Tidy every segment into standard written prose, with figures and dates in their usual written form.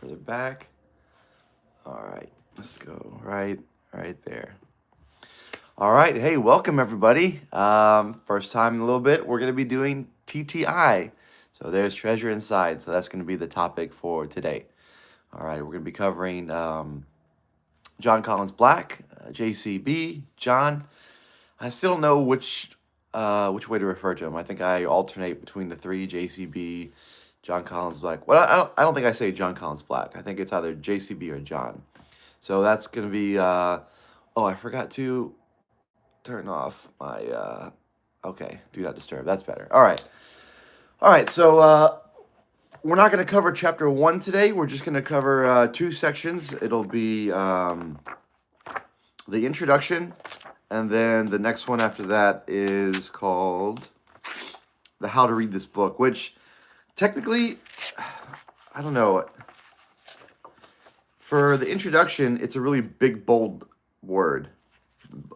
further back. All right, let's go right there. All right, hey, welcome everybody. First time in a little bit, we're gonna be doing TTI. So there's treasure inside. So that's gonna be the topic for today. All right, we're gonna be covering John Collins Black, JCB, John. I still don't know which way to refer to him. I think I alternate between the three: JCB, John Collins Black. Well, I don't think I say John Collins Black. I think it's either JCB or John. So that's gonna be. Oh, I forgot to turn off my. Okay, do not disturb. That's better. All right. So we're not gonna cover chapter 1 today. We're just gonna cover 2 sections. It'll be the introduction, and then the next one after that is called the How to Read This Book, which technically, I don't know. For the introduction, it's a really big, bold word.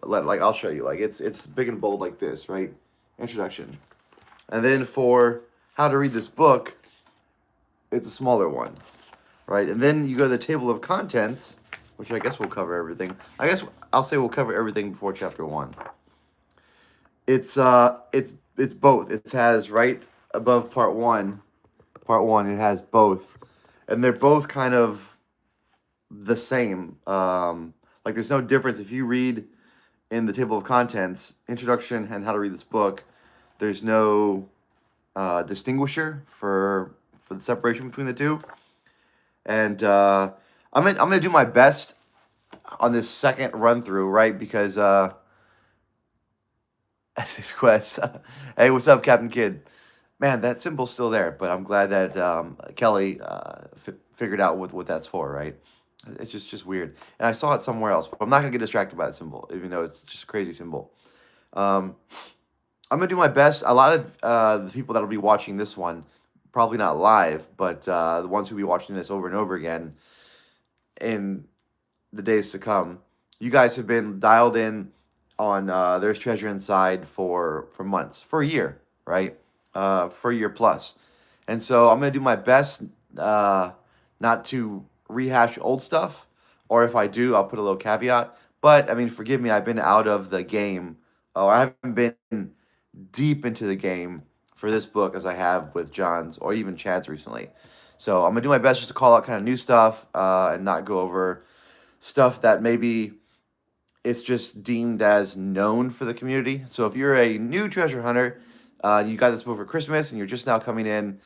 Like I'll show you. Like it's big and bold like this, right? Introduction. And then for How to Read This Book, it's a smaller one, right? And then you go to the table of contents, which I guess we'll cover everything. I guess I'll say we'll cover everything before chapter 1. It's both. It has right above part 1. Part 1, it has both, and they're both kind of the same. Like there's no difference if you read in the table of contents, introduction and how to read this book. There's no distinguisher for the separation between the two, and I'm gonna do my best on this second run through, right? Because this quest. Hey, what's up, Captain Kidd? Man, that symbol's still there, but I'm glad that Kelly figured out what that's for, right? It's just weird. And I saw it somewhere else, but I'm not going to get distracted by that symbol, even though it's just a crazy symbol. I'm going to do my best. A lot of the people that will be watching this one, probably not live, but the ones who will be watching this over and over again in the days to come, you guys have been dialed in on There's Treasure Inside for months, for a year, right? For a year plus. And so I'm going to do my best not to rehash old stuff, or if I do, I'll put a little caveat. But I mean, forgive me, I've been out of the game. Oh, I haven't been deep into the game for this book as I have with John's or even Chad's recently. So I'm gonna do my best just to call out kind of new stuff and not go over stuff that maybe it's just deemed as known for the community. So if you're a new treasure hunter, you got this book for Christmas and you're just now coming in,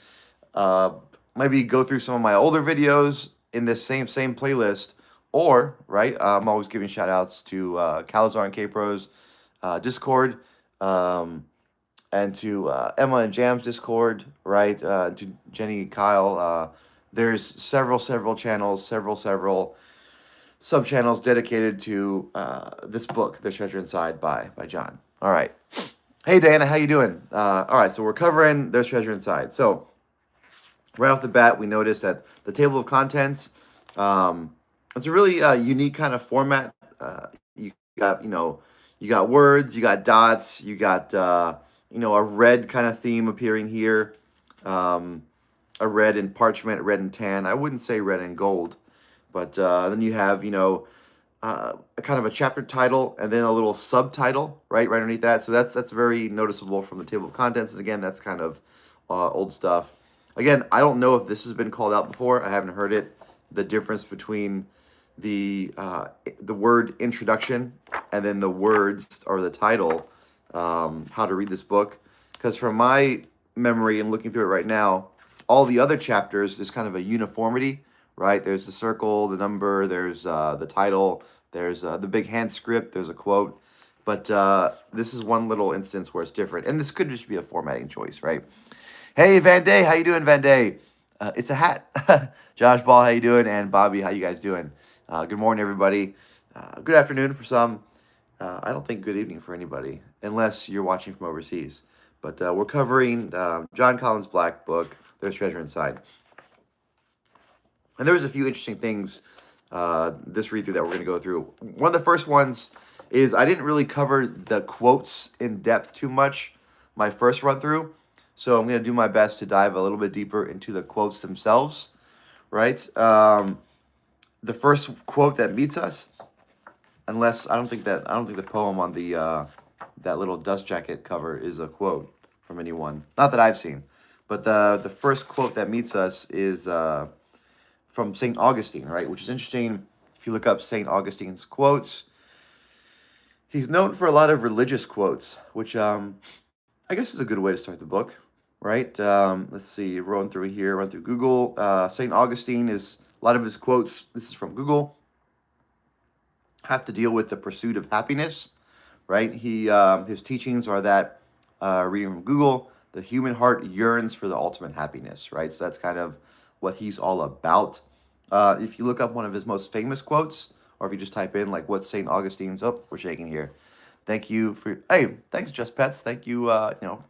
maybe go through some of my older videos in this same playlist, or right, I'm always giving shout outs to Calazar and K-Pro's Discord, and to Emma and Jam's Discord, right, to Jenny, Kyle. There's several channels, several sub channels dedicated to this book, The Treasure Inside by John. All right. Hey Diana, how you doing? All right, so we're covering There's Treasure Inside. So right off the bat, we noticed that the table of contents, it's a really unique kind of format. You got, you got words, you got dots, you got, a red kind of theme appearing here, a red and parchment, red and tan. I wouldn't say red and gold, but then you have, a kind of a chapter title and then a little subtitle right underneath that. So that's very noticeable from the table of contents. And again, that's kind of old stuff. Again, I don't know if this has been called out before. I haven't heard it. The difference between the word introduction and then the words or the title, how to read this book. Because from my memory and looking through it right now, all the other chapters, there's kind of a uniformity, right? There's the circle, the number, there's the title, there's the big hand script, there's a quote. But this is one little instance where it's different. And this could just be a formatting choice, right? Hey, Van Day, how you doing, Van Day? It's a hat. Josh Ball, how you doing? And Bobby, how you guys doing? Good morning, everybody. Good afternoon for some. I don't think good evening for anybody, unless you're watching from overseas. But we're covering John Collins' Black book, There's Treasure Inside. And there was a few interesting things this read-through that we're going to go through. One of the first ones is I didn't really cover the quotes in depth too much my first run-through. So I'm going to do my best to dive a little bit deeper into the quotes themselves, right? The first quote that meets us, unless I don't think the poem on the that little dust jacket cover is a quote from anyone. Not that I've seen, but the first quote that meets us is from Saint Augustine, right? Which is interesting. If you look up Saint Augustine's quotes, he's known for a lot of religious quotes, which I guess is a good way to start the book, right? Let's see, run through here, run through Google. Saint Augustine is a lot of his quotes. This is from Google. Have to deal with the pursuit of happiness, right? His teachings are that reading from Google, the human heart yearns for the ultimate happiness, right? So that's kind of what he's all about. If you look up one of his most famous quotes, or if you just type in like what's Saint Augustine's, oh, we're shaking here. Thank you for hey, thanks Just Pets. Thank you,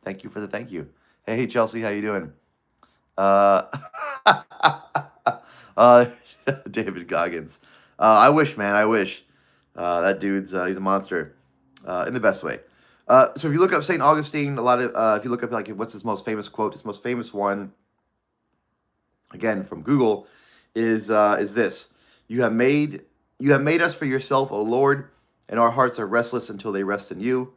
thank you for the thank you. Hey Chelsea, how you doing? Uh, uh, David Goggins. I wish, man. I wish. That dude's he's a monster, in the best way. So if you look up Saint Augustine, a lot of if you look up like what's his most famous quote, his most famous one, again from Google, is this: you have made us for yourself, O Lord, and our hearts are restless until they rest in you.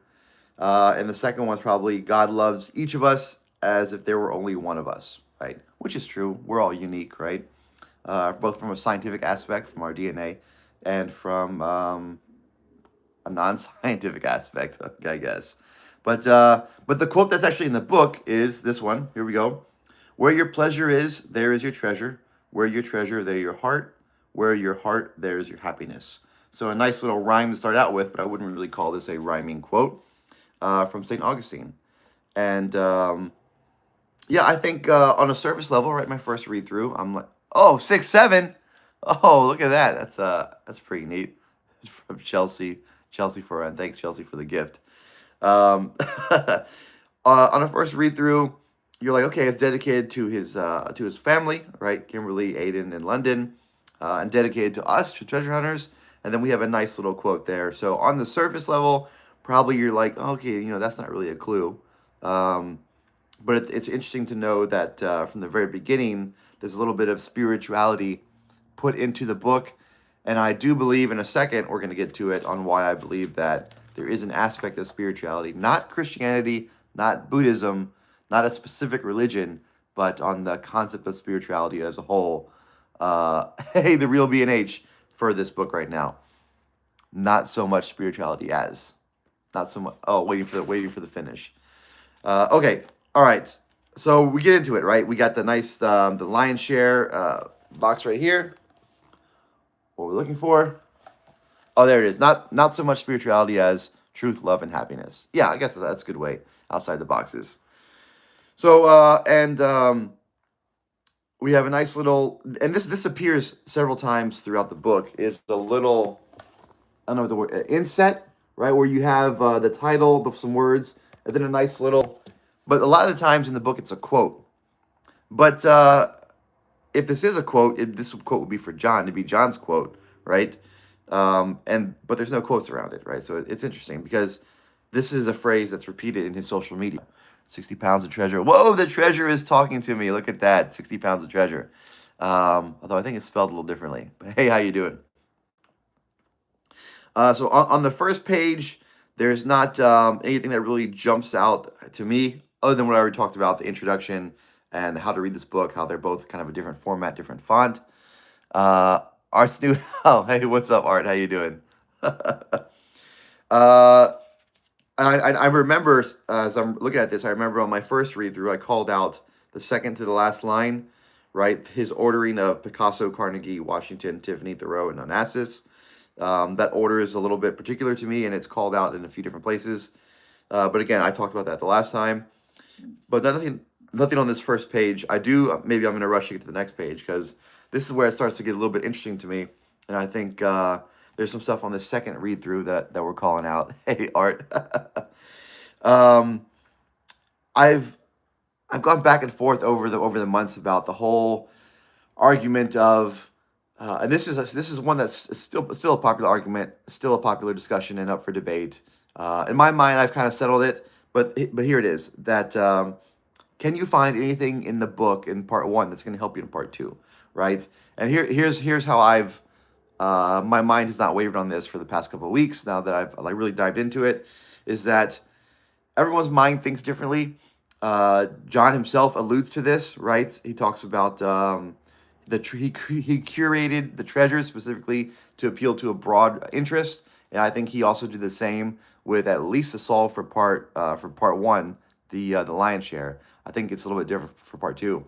And the second one's probably God loves each of us as if there were only one of us, right? Which is true. We're all unique, right? Both from a scientific aspect, from our DNA, and from a non-scientific aspect, I guess. But the quote that's actually in the book is this one. Here we go. Where your pleasure is, there is your treasure. Where your treasure, there your heart. Where your heart, there is your happiness. So a nice little rhyme to start out with, but I wouldn't really call this a rhyming quote from St. Augustine. And yeah, I think on a surface level, right, my first read through, I'm like, oh, 6'7". Oh, look at that. That's pretty neat. From Chelsea for and thanks Chelsea for the gift. On a first read through, you're like, okay, it's dedicated to his family, right? Kimberly, Aiden, and London, and dedicated to us, to treasure hunters. And then we have a nice little quote there. So on the surface level, probably you're like, okay, that's not really a clue. But it's interesting to know that from the very beginning, there's a little bit of spirituality put into the book. And I do believe in a second, we're going to get to it on why I believe that there is an aspect of spirituality, not Christianity, not Buddhism, not a specific religion, but on the concept of spirituality as a whole. Hey, the real B&H for this book right now. Not so much spirituality as. Not so much. Oh, waiting for the finish. Okay. All right. So we get into it, right? We got the nice, the lion's share box right here. What we're looking for. Oh, there it is. Not so much spirituality as truth, love, and happiness. Yeah, I guess that's a good way outside the boxes. So, we have a nice little, and this appears several times throughout the book, is the little, I don't know what the word, inset, right? Where you have the title, some words, and then a nice little, but a lot of the times in the book it's a quote. But if this is a quote, this quote would be for John. It'd be John's quote, right? But there's no quotes around it, right? So it's interesting because this is a phrase that's repeated in his social media. 60 pounds of treasure. Whoa, the treasure is talking to me. Look at that, 60 pounds of treasure. Although I think it's spelled a little differently. But hey, how you doing? So on the first page, there's not anything that really jumps out to me other than what I already talked about, the introduction and how to read this book, how they're both kind of a different format, different font. Art's new. Oh, hey, what's up, Art? How you doing? I remember, as I'm looking at this, I remember on my first read through, I called out the second to the last line, right? His ordering of Picasso, Carnegie, Washington, Tiffany, Thoreau, and Onassis. That order is a little bit particular to me, and it's called out in a few different places. But again, I talked about that the last time. But nothing on this first page. Maybe I'm going to rush to get to the next page because this is where it starts to get a little bit interesting to me. And I think there's some stuff on this second read through that we're calling out. Hey, Art. I've gone back and forth over the months about the whole argument of, and this is one that's still a popular argument, still a popular discussion, and up for debate. In my mind, I've kind of settled it, but here it is. That can you find anything in the book in part one that's going to help you in part two? right? And here's how I've my mind has not wavered on this for the past couple of weeks. Now that I've like really dived into it, is that everyone's mind thinks differently. John himself alludes to this, right? He talks about he curated the treasures specifically to appeal to a broad interest, and I think he also did the same with at least the Saul for part one, the lion's share. I think it's a little bit different for part two,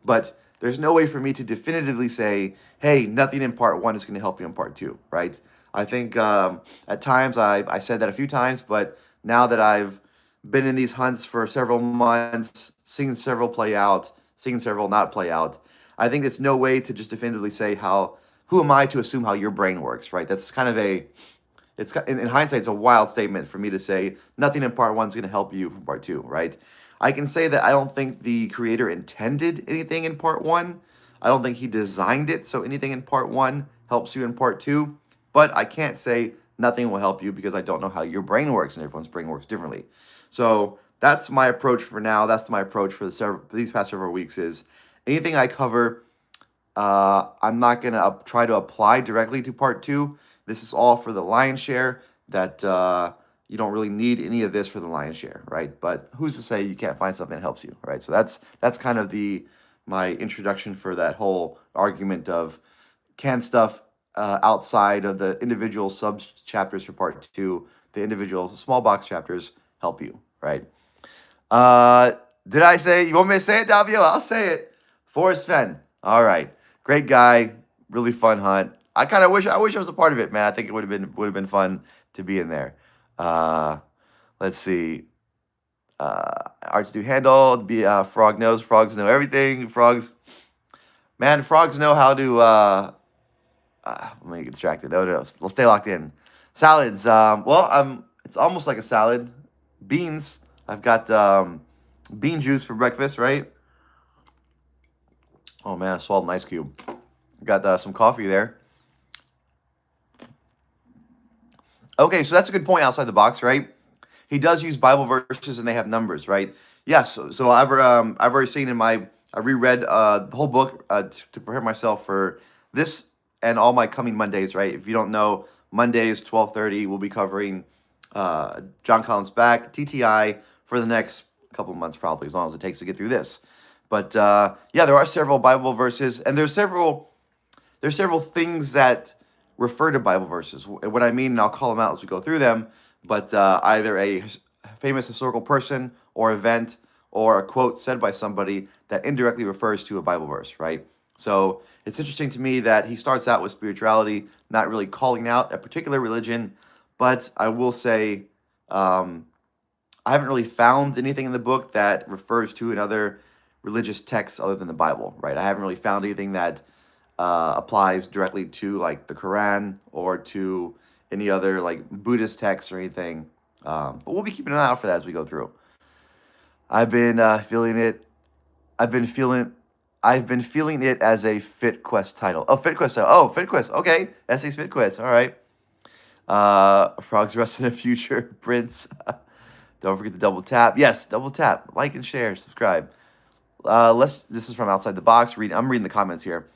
but there's no way for me to definitively say, hey, nothing in part one is going to help you in part two, right? I think at times I said that a few times, but now that I've been in these hunts for several months, seen several play out, seen several not play out, I think it's no way to just definitively say who am I to assume how your brain works, right? That's kind of in hindsight, it's a wild statement for me to say nothing in part one is going to help you from part two, right? I can say that I don't think the creator intended anything in part one. I don't think he designed it so anything in part one helps you in part two. But I can't say nothing will help you because I don't know how your brain works and everyone's brain works differently. So that's my approach for now. That's my approach for these past several weeks is anything I cover, I'm not going to try to apply directly to part two. This is all for the lion's share that you don't really need any of this for the lion's share, right? But who's to say you can't find something that helps you, right? So that's kind of my introduction for that whole argument of can stuff outside of the individual sub chapters for part two, the individual small box chapters help you, right? Uh, did I say you want me to say it, Davio? I'll say it. Forrest Fenn. All right, great guy, really fun hunt. I kind of wish I was a part of it, man. I think it would have been fun to be in there. Uh, let's see. Arts do handle. Be frog knows. Frogs know everything. Frogs, man. Frogs know how to. Let me get distracted. No, let's stay locked in. Salads. It's almost like a salad. Beans. I've got bean juice for breakfast, right? Oh man, I swallowed an ice cube. Got some coffee there. Okay, so that's a good point outside the box, right? He does use Bible verses and they have numbers, right? Yes. So I've already seen I reread the whole book to prepare myself for this and all my coming Mondays, right? If you don't know, Mondays 12:30 we'll be covering John Collins back TTI for the next couple months, probably as long as it takes to get through this. But yeah, there are several Bible verses, and there's several things that refer to Bible verses. What I mean, and I'll call them out as we go through them, but either a famous historical person or event or a quote said by somebody that indirectly refers to a Bible verse, right? So it's interesting to me that he starts out with spirituality, not really calling out a particular religion, but I will say I haven't really found anything in the book that refers to another religious text other than the Bible, right? I haven't really found anything that applies directly to like the Quran or to any other like Buddhist texts or anything. But we'll be keeping an eye out for that as we go through. I've been feeling it. I've been feeling. I've been feeling it as a Fit Quest title. Oh, Fit Quest title. Oh, Fit Quest. Okay, Essay's Fit Quest. All right. Frogs Rust in the Future. Prince. Don't forget to double tap. Yes, double tap. Like and share. Subscribe. This is from Outside the Box. I'm reading the comments here.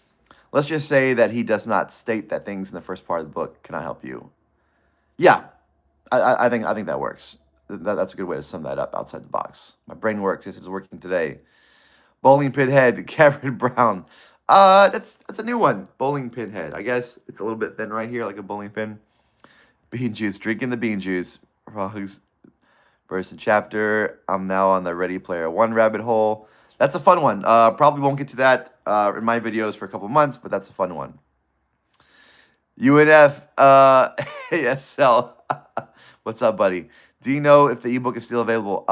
Let's just say that he does not state that things in the first part of the book cannot help you. Yeah, I think that works. That's a good way to sum that up. Outside the box. My brain works. This is working today. Bowling pin head. Cameron Brown. That's a new one. Bowling pin head. I guess it's a little bit thin right here, like a bowling pin. Bean juice. Drinking the bean juice. Frogs. Verse and chapter. I'm now on the Ready Player One rabbit hole. That's a fun one. Probably won't get to that in my videos for a couple months, but that's a fun one. UNF ASL. What's up, buddy? Do you know if the ebook is still available?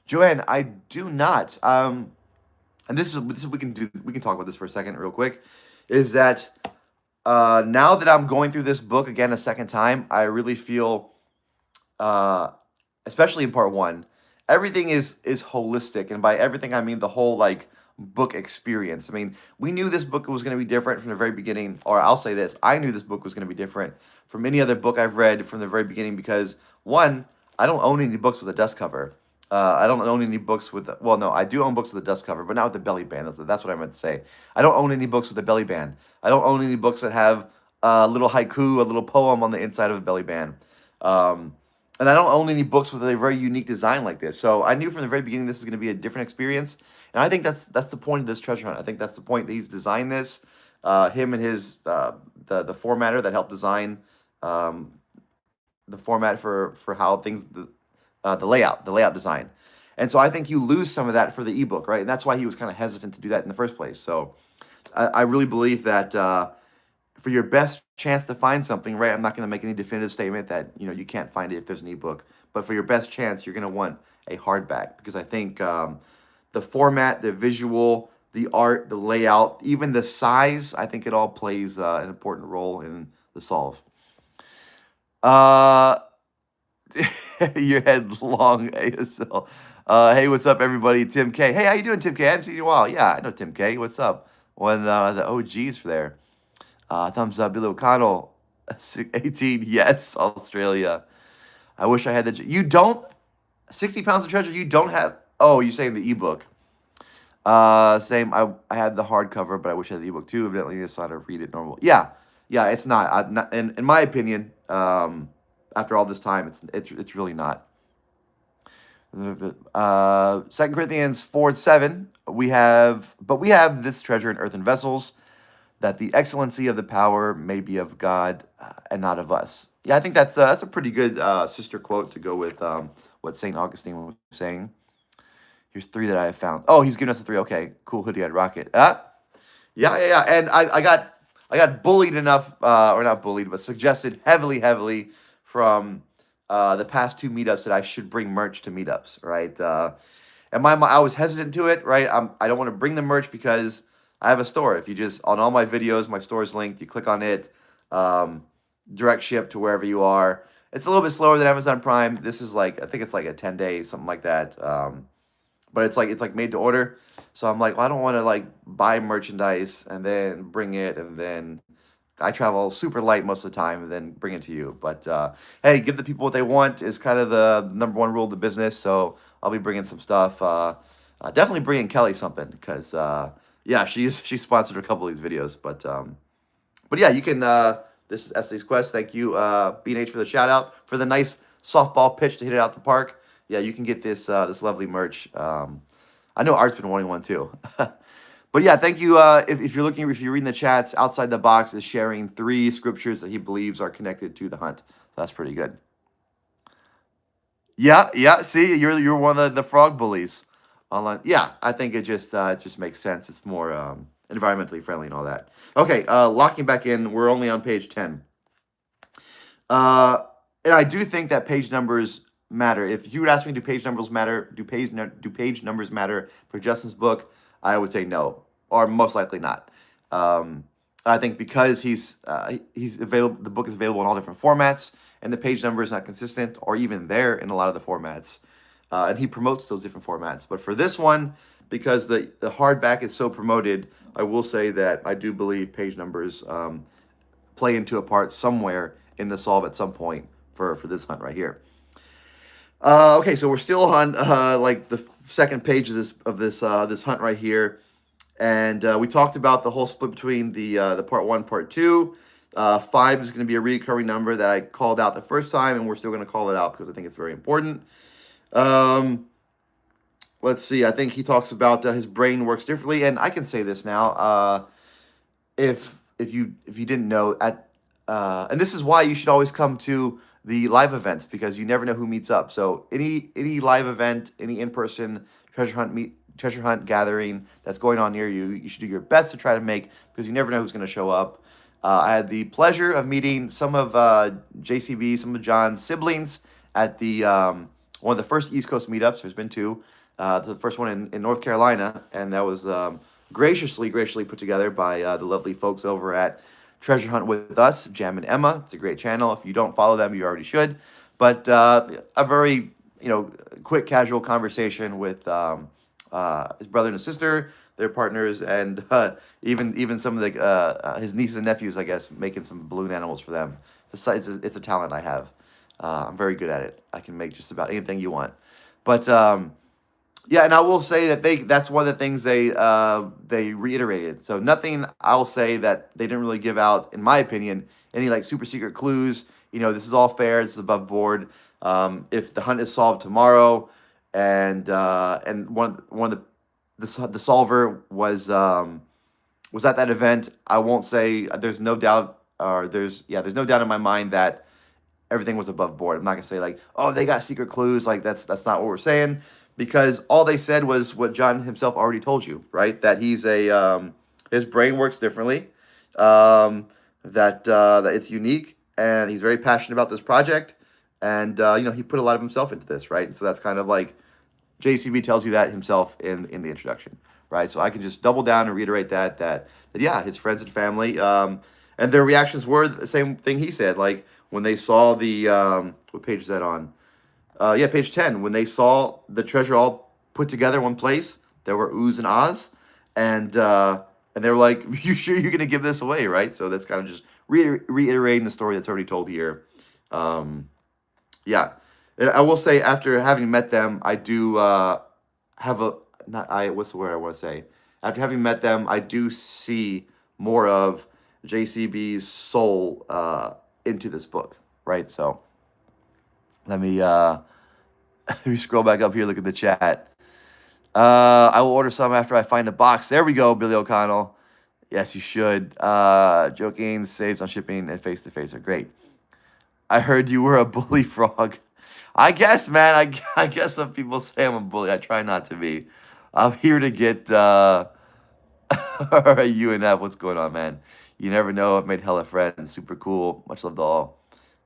Joanne, I do not. And this is we can talk about this for a second, real quick. Is that now that I'm going through this book again a second time, I really feel, especially in part one, everything is holistic, and by everything I mean the whole like book experience. I mean, we knew this book was going to be different from the very beginning, or I'll say this, I knew this book was going to be different from any other book I've read from the very beginning because one, I don't own any books with a dust cover. I don't own any books with. Well, no, I do own books with a dust cover, but not with the belly band. That's what I meant to say. I don't own any books with a belly band. I don't own any books that have a little haiku, a little poem on the inside of a belly band. Um, and I don't own any books with a very unique design like this. So I knew from the very beginning this is going to be a different experience, and I think that's the point of this treasure hunt. I think that's the point that he's designed this. Him and his the formatter that helped design um, the format for how things the layout design. And so I think you lose some of that for the ebook, right? And that's why he was kind of hesitant to do that in the first place. So I really believe that for your best chance to find something, right? I'm not going to make any definitive statement that you can't find it if there's an ebook, but for your best chance, you're going to want a hardback because I think the format, the visual, the art, the layout, even the size, I think it all plays an important role in the solve. Uh, your head long ASL. Hey, what's up, everybody? Tim K. Hey, how you doing, Tim K? I haven't seen you in a while. Yeah, I know Tim K. What's up? One the OGs for there. Thumbs up, Billy O'Connell. 18, yes, Australia. I wish I had the. You don't 60 pounds of treasure. You don't have. Oh, you're saying the ebook. Same. I had the hardcover, but I wish I had the ebook too. Evidently, it's not to read it normal. Yeah, yeah, it's not. Not in my opinion. After all this time, it's really not. 2 Corinthians 4:7. We have this treasure in earthen vessels, that the excellency of the power may be of God and not of us. Yeah, I think that's a pretty good sister quote to go with what Saint Augustine was saying. Here's 3 that I have found. Oh, he's giving us a 3. Okay, cool hoodie I'd rock it. Yeah. And I got bullied enough, or not bullied, but suggested heavily from the past 2 meetups that I should bring merch to meetups, right? And I was hesitant to it, right? I don't want to bring the merch because I have a store. If you just on all my videos, my store is linked. You click on it, direct ship to wherever you are. It's a little bit slower than Amazon Prime. This is I think it's like a 10 days, something like that. But it's like made to order. So I'm like, well, I don't want to buy merchandise and then bring it, and then I travel super light most of the time and then bring it to you. But hey, give the people what they want is kind of the number one rule of the business. So I'll be bringing some stuff. Definitely bringing Kelly something because yeah, she sponsored a couple of these videos. But yeah, you can. This is Este's Quest. Thank you, B&H, for the shout out for the nice softball pitch to hit it out the park. Yeah, you can get this lovely merch. I know Art's been wanting one too. But yeah, thank you. If you're reading the chats, outside the box is sharing 3 scriptures that he believes are connected to the hunt. So that's pretty good. Yeah. See, you're one of the frog bullies online. Yeah, I think it just makes sense. It's more environmentally friendly and all that. Okay, locking back in. We're only on page 10. And I do think that page numbers matter. If you would ask me, do page numbers matter? Do page numbers matter for Justin's book? I would say no, or most likely not. I think because he's available, the book is available in all different formats, and the page number is not consistent or even there in a lot of the formats. And he promotes those different formats. But for this one, because the hardback is so promoted, I will say that I do believe page numbers play into a part somewhere in the solve at some point for this hunt right here. Okay, so we're still on the second page of this hunt right here, and we talked about the whole split between the part 1, part 2. 5 is going to be a recurring number that I called out the first time, and we're still going to call it out because I think it's very important. Let's see. I think he talks about his brain works differently, and I can say this now. If you didn't know, and this is why you should always come to the live events, because you never know who meets up. So any live event, any in-person treasure hunt gathering that's going on near you, you should do your best to try to make, because you never know who's going to show up. I had the pleasure of meeting some of JCB, some of John's siblings at the one of the first East Coast meetups. There's been 2. The first one in North Carolina, and that was graciously put together by the lovely folks over at Treasure Hunt With Us, Jam and Emma. It's a great channel. If you don't follow them, you already should. But a very quick, casual conversation with his brother and his sister, their partners, and even some of his nieces and nephews, I guess, making some balloon animals for them. It's a talent I have. I'm very good at it. I can make just about anything you want. But yeah, and I will say that that's one of the things they reiterated. So nothing I'll say that they didn't really give out, in my opinion, any like super secret clues. This is all fair. This is above board. If the hunt is solved tomorrow, and one of the solver was at that event, I won't say there's no doubt, or there's no doubt in my mind that everything was above board. I'm not gonna say like, oh, they got secret clues. Like that's not what we're saying, because all they said was what John himself already told you, right? That he's his brain works differently, that it's unique, and he's very passionate about this project, and he put a lot of himself into this, right? So that's kind of like JCB tells you that himself in the introduction, right? So I can just double down and reiterate that yeah, his friends and family, and their reactions were the same thing he said. Like when they saw the what page is that on? Yeah, page 10. When they saw the treasure all put together in one place, there were oohs and ahs, and they were like, "You sure you're gonna give this away, right?" So that's kind of just reiterating the story that's already told here. Yeah, and I will say, after having met them, I do have a not I what's the word I want to say. After having met them, I do see more of JCB's soul into this book, right? So let me let me scroll back up here. Look at the chat. I will order some after I find a box. There we go, Billy O'Connell. Yes, you should. Joking, saves on shipping and face to face are great. I heard you were a bully frog. I guess, man. I guess some people say I'm a bully. I try not to be. I'm here to get all right, UNF. What's going on, man? You never know. I've made hella friends. Super cool. Much love to all.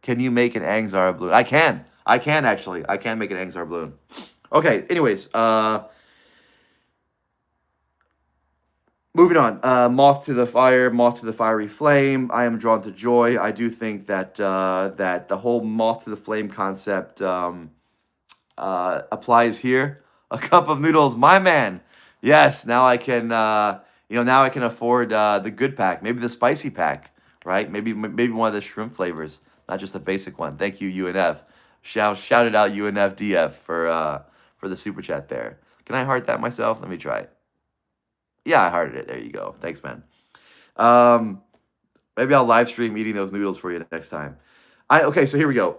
Can you make an Angzar balloon? I can. I can actually. I can make an Angzar balloon. Okay. Anyways, moving on. Moth to the fire, moth to the fiery flame. I am drawn to joy. I do think that that the whole moth to the flame concept applies here. A cup of noodles, my man. Yes, now I can. Now I can afford the good pack, maybe the spicy pack, right? Maybe one of the shrimp flavors, not just the basic one. Thank you, UNF. Shouted out UNFDF for the super chat there. Can I heart that myself? Let me try it. Yeah, I hearted it. There you go. Thanks, man. Maybe I'll live stream eating those noodles for you next time. Okay, so here we go.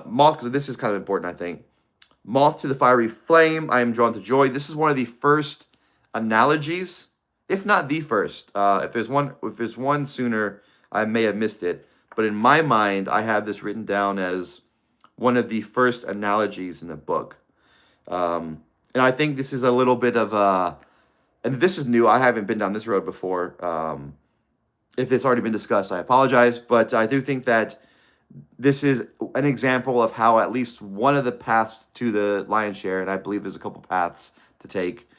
Moth, because this is kind of important, I think. Moth to the fiery flame. I am drawn to joy. This is one of the first analogies, if not the first. If there's one sooner, I may have missed it. But in my mind, I have this written down as one of the first analogies in the book. And I think this is a little bit of a, and this is new. I haven't been down this road before. If it's already been discussed, I apologize. But I do think that this is an example of how at least one of the paths to the lion's share, and I believe there's a couple paths to take.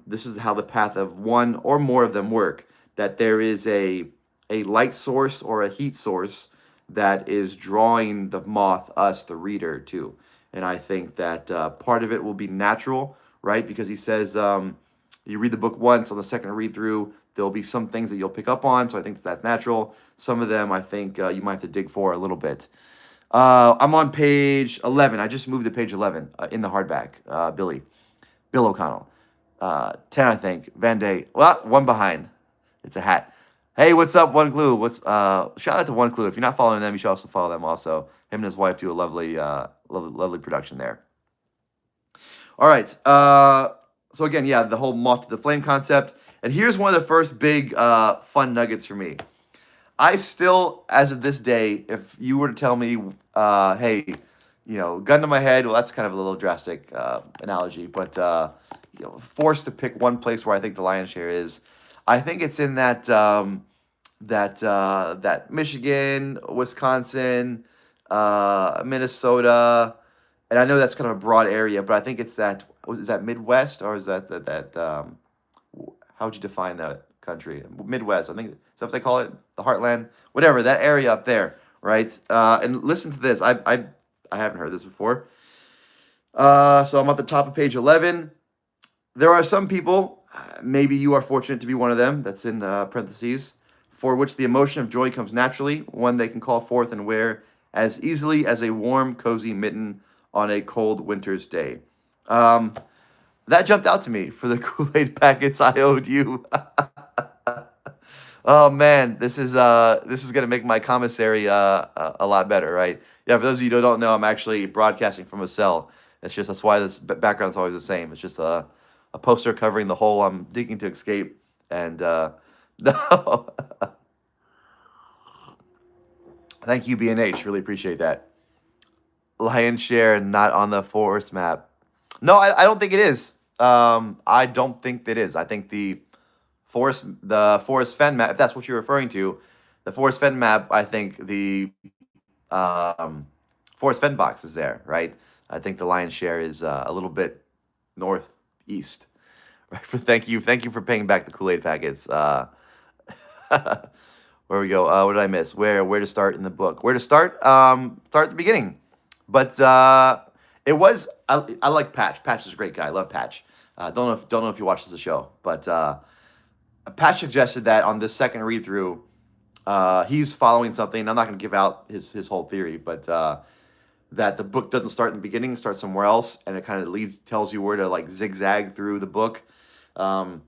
This is how the path of one or more of them work. That there is a light source or a heat source that is drawing the moth, us, the reader, to. And I think that part of it will be natural, right? Because he says you read the book once, on the second read through, there'll be some things that you'll pick up on. So I think that's natural. Some of them I think you might have to dig for a little bit. I'm on page 11. I just moved to page 11 in the hardback. Bill O'Connell. 10, I think. Van Day. Well, one behind. It's a hat. Hey, what's up, One Clue? Shout out to One Clue. If you're not following them, you should also follow them also. Him and his wife do a lovely production there. All right. So again, yeah, the whole moth to the flame concept. And here's one of the first big fun nuggets for me. I still, as of this day, if you were to tell me, hey, gun to my head, well, that's kind of a little drastic analogy, but forced to pick one place where I think the lion's share is, I think it's in that Michigan, Wisconsin, Minnesota, and I know that's kind of a broad area, but I think it's is that Midwest, or is that how would you define that country? Midwest, I think. Is that what they call it? The Heartland? Whatever, that area up there, right? And listen to this. I haven't heard this before. So I'm at the top of page 11. There are some people, maybe you are fortunate to be one of them, that's in parentheses, for which the emotion of joy comes naturally, one they can call forth and wear as easily as a warm, cozy mitten on a cold winter's day. Um, that jumped out to me for the Kool-Aid packets I owed you. Oh man, this is gonna make my commissary a lot better, right? Yeah, for those of you who don't know, I'm actually broadcasting from a cell. That's why this background's always the same. It's just a poster covering the hole I'm digging to escape. And no, thank you, B&H. Really appreciate that. Lion share not on the forest map. No, I don't think it is. I don't think it is. I think the Forest Fen map, if that's what you're referring to, the Forest Fen map, I think the um, Forest Fen box is there, right? I think the lion's share is a little bit northeast. Right. For thank you for paying back the Kool-Aid packets. Where we go? What did I miss? Where to start in the book? Where to start? Start at the beginning. But it was I like Patch. Patch is a great guy. I love Patch. Don't know if he watches the show, but Patch suggested that on this second read through, he's following something. I'm not going to give out his whole theory, but that the book doesn't start in the beginning, starts somewhere else, and it kind of tells you where to like zigzag through the book. Um,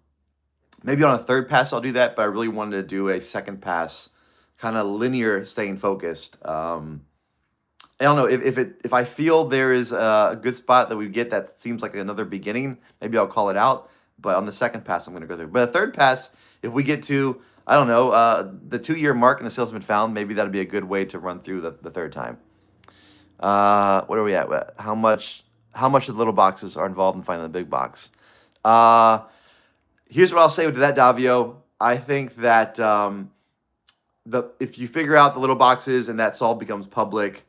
Maybe on a third pass I'll do that, but I really wanted to do a second pass, kind of linear, staying focused. I don't know if I feel there is a good spot that we get that seems like another beginning, maybe I'll call it out. But on the second pass, I'm going to go there. But a third pass, if we get to I don't know the 2-year mark and the sales have been found, maybe that'd be a good way to run through the third time. What are we at? How much of the little boxes are involved in finding the big box? Uh, Here's what I'll say to that, Davio. I think that if you figure out the little boxes and that solve becomes public,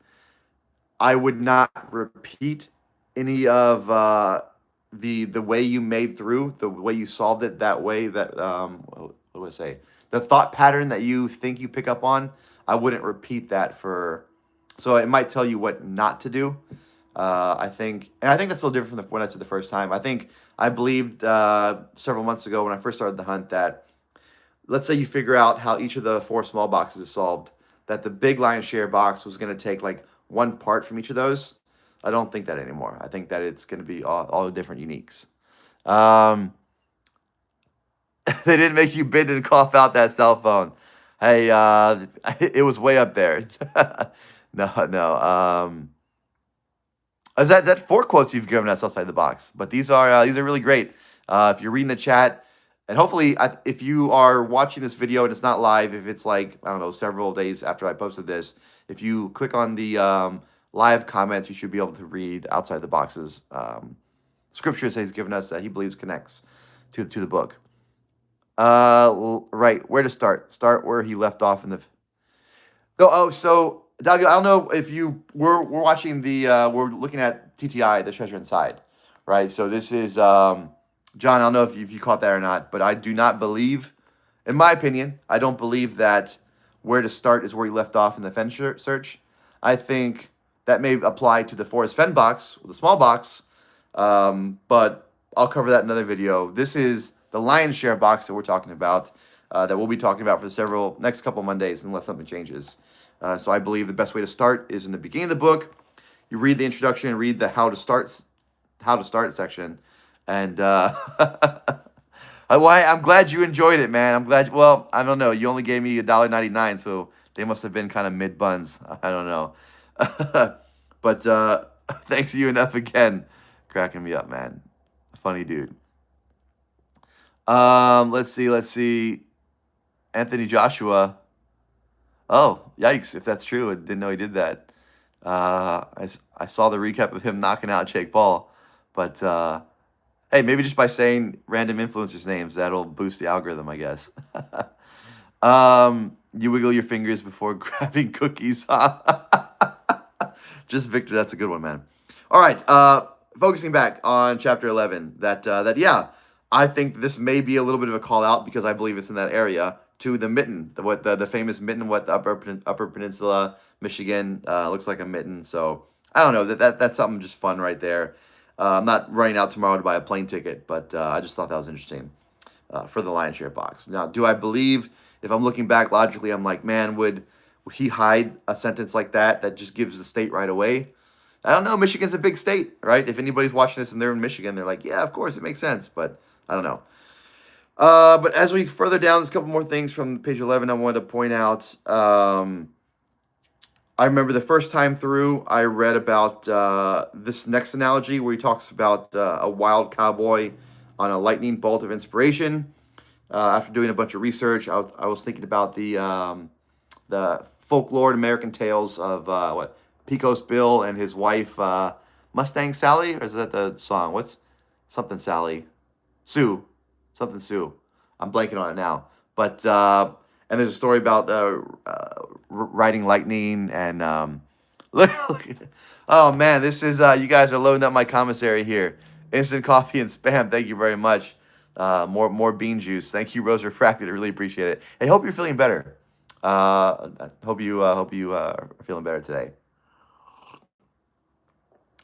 I would not repeat any of the way you made through, the way you solved it that way. That what do I say? The thought pattern that you think you pick up on, I wouldn't repeat that for. So it might tell you what not to do. I think that's a little different from when I said the first time. I believed several months ago when I first started the hunt that let's say you figure out how each of the 4 small boxes is solved, that the big lion's share box was going to take like one part from each of those. I don't think that anymore. I think that it's going to be all the different uniques. Um, they didn't make you bend and cough out that cell phone. Hey, it was way up there. No, no. Is that 4 quotes you've given us outside the box? But these are really great. If you're reading the chat, and hopefully, if you are watching this video and it's not live, if it's like I don't know several days after I posted this, if you click on the live comments, you should be able to read outside the boxes. Scripture says he's given us that he believes connects to the book. Right, where to start? Start where he left off in the. So Doug, I don't know if we're watching we're looking at TTI, the Treasure Inside, right? So this is John. I don't know if you caught that or not, but I do not believe, in my opinion, I don't believe that where to start is where he left off in the Fen search. I think that may apply to the Forest Fen box, the small box, but I'll cover that in another video. This is the lion's share box that we're talking about, that we'll be talking about for the next couple Mondays, unless something changes. So I believe the best way to start is in the beginning of the book. You read the introduction and read the how to start section. And I'm glad you enjoyed it, man. I'm glad. Well, I don't know. You only gave me $1.99, so they must have been kind of mid buns. I don't know. But thanks you enough again, cracking me up, man. Funny dude. Let's see. Anthony Joshua. Oh, yikes! If that's true, I didn't know he did that. I saw the recap of him knocking out Jake Paul, but hey, maybe just by saying random influencers' names, that'll boost the algorithm, I guess. You wiggle your fingers before grabbing cookies. Just Victor, that's a good one, man. All right, focusing back on chapter 11, that yeah, I think this may be a little bit of a call out because I believe it's in that area to the mitten, the famous mitten, the Upper Peninsula, Michigan, looks like a mitten. So I don't know, that's something just fun right there. I'm not running out tomorrow to buy a plane ticket, but I just thought that was interesting for the lion's share box. Now, do I believe, if I'm looking back logically, I'm like, man, would he hide a sentence like that just gives the state right away? I don't know. Michigan's a big state, right? If anybody's watching this and they're in Michigan, they're like, yeah, of course, it makes sense. But I don't know. But as we further down, there's a couple more things from page 11 I wanted to point out. I remember the first time through, I read about this next analogy where he talks about a wild cowboy on a lightning bolt of inspiration. After doing a bunch of research, I was thinking about the folklore and American tales of Pecos Bill and his wife Mustang Sally, or is that the song? What's something Sally? Sue, something Sue. I'm blanking on it now. But and there's a story about riding lightning and look. Oh man, this is you guys are loading up my commissary here. Instant coffee and spam. Thank you very much. More bean juice. Thank you, Rose Refracted. I really appreciate it. Hey, hope you're feeling better. I hope you are feeling better today.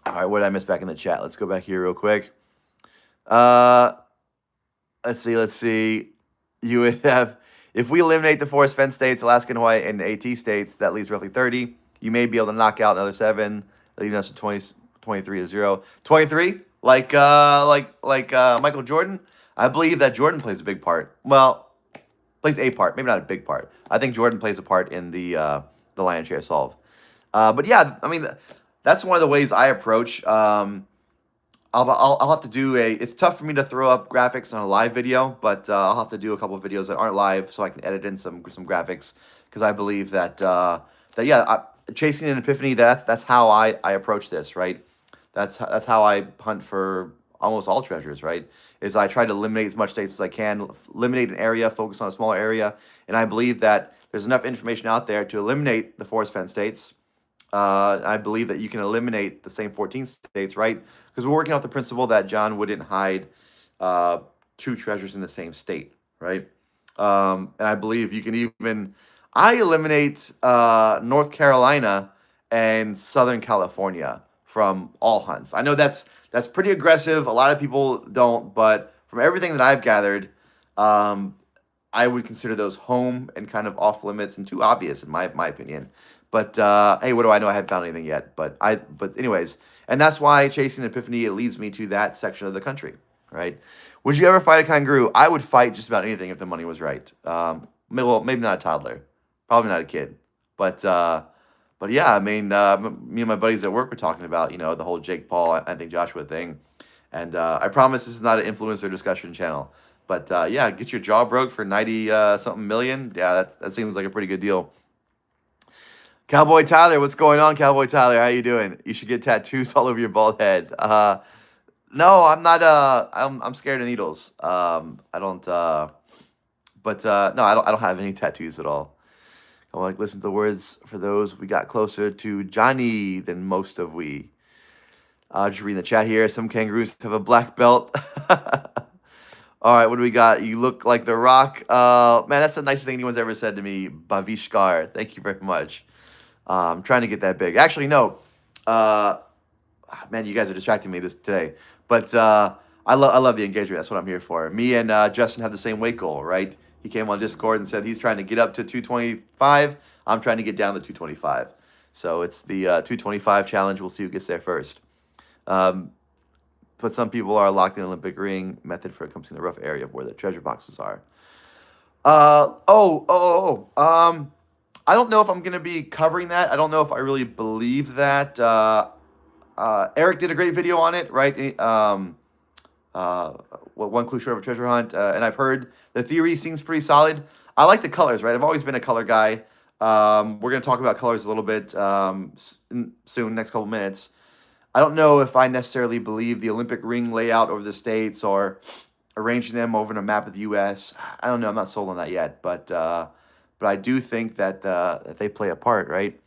All right, what did I miss back in the chat? Let's go back here real quick. Uh, let's see. You would have, if we eliminate the forest fence states, Alaska and Hawaii, and the AT states, that leaves roughly 30. You may be able to knock out another 7, leaving us to 20, 23 to 0. 23? Like Michael Jordan? I believe that Jordan plays a big part. Well, plays a part, maybe not a big part. I think Jordan plays a part in the lion's share solve. But yeah, I mean, that's one of the ways I approach. I'll have to do a. It's tough for me to throw up graphics on a live video, but I'll have to do a couple of videos that aren't live so I can edit in some graphics because I believe that chasing an epiphany. That's how I approach this, right? That's how I hunt for almost all treasures, right? Is I try to eliminate as much states as I can, eliminate an area, focus on a smaller area, and I believe that there's enough information out there to eliminate the forest fence states. I believe that you can eliminate the same 14 states, right? Because we're working off the principle that John wouldn't hide two treasures in the same state, right? And I believe you can even, I eliminate North Carolina and Southern California from all hunts. I know that's pretty aggressive. A lot of people don't, but from everything that I've gathered, I would consider those home and kind of off limits and too obvious in my opinion. But hey, what do I know? I haven't found anything yet. But anyways, and that's why chasing epiphany, it leads me to that section of the country, right? Would you ever fight a kangaroo? I would fight just about anything if the money was right. Well, maybe not a toddler, probably not a kid, but yeah, I mean, me and my buddies at work were talking about the whole Jake Paul, I think Joshua thing, and I promise this is not an influencer discussion channel, but yeah, get your jaw broke for 90 something million. Yeah, that seems like a pretty good deal. Cowboy Tyler, what's going on, Cowboy Tyler? How you doing? You should get tattoos all over your bald head. No, I'm not. I'm scared of needles. I don't. No, I don't have any tattoos at all. I want to listen to the words for those. We got closer to Johnny than most of we. Just reading the chat here. Some kangaroos have a black belt. All right, what do we got? You look like The Rock. Man, that's the nicest thing anyone's ever said to me. Bavishkar. Thank you very much. I'm trying to get that big. Actually, no. Man, you guys are distracting me today. But I love the engagement. That's what I'm here for. Me and Justin have the same weight goal, right? He came on Discord and said he's trying to get up to 225. I'm trying to get down to 225. So it's the 225 challenge. We'll see who gets there first. But some people are locked in Olympic ring method for encompassing the rough area of where the treasure boxes are. I don't know if I'm going to be covering that. I don't know if I really believe that. Eric did a great video on it, right? One clue short of a treasure hunt. And I've heard the theory seems pretty solid. I like the colors, right? I've always been a color guy. We're going to talk about colors a little bit soon, next couple minutes. I don't know if I necessarily believe the Olympic ring layout over the states or arranging them over in a map of the U.S. I don't know. I'm not sold on that yet, but I do think that they play a part, right?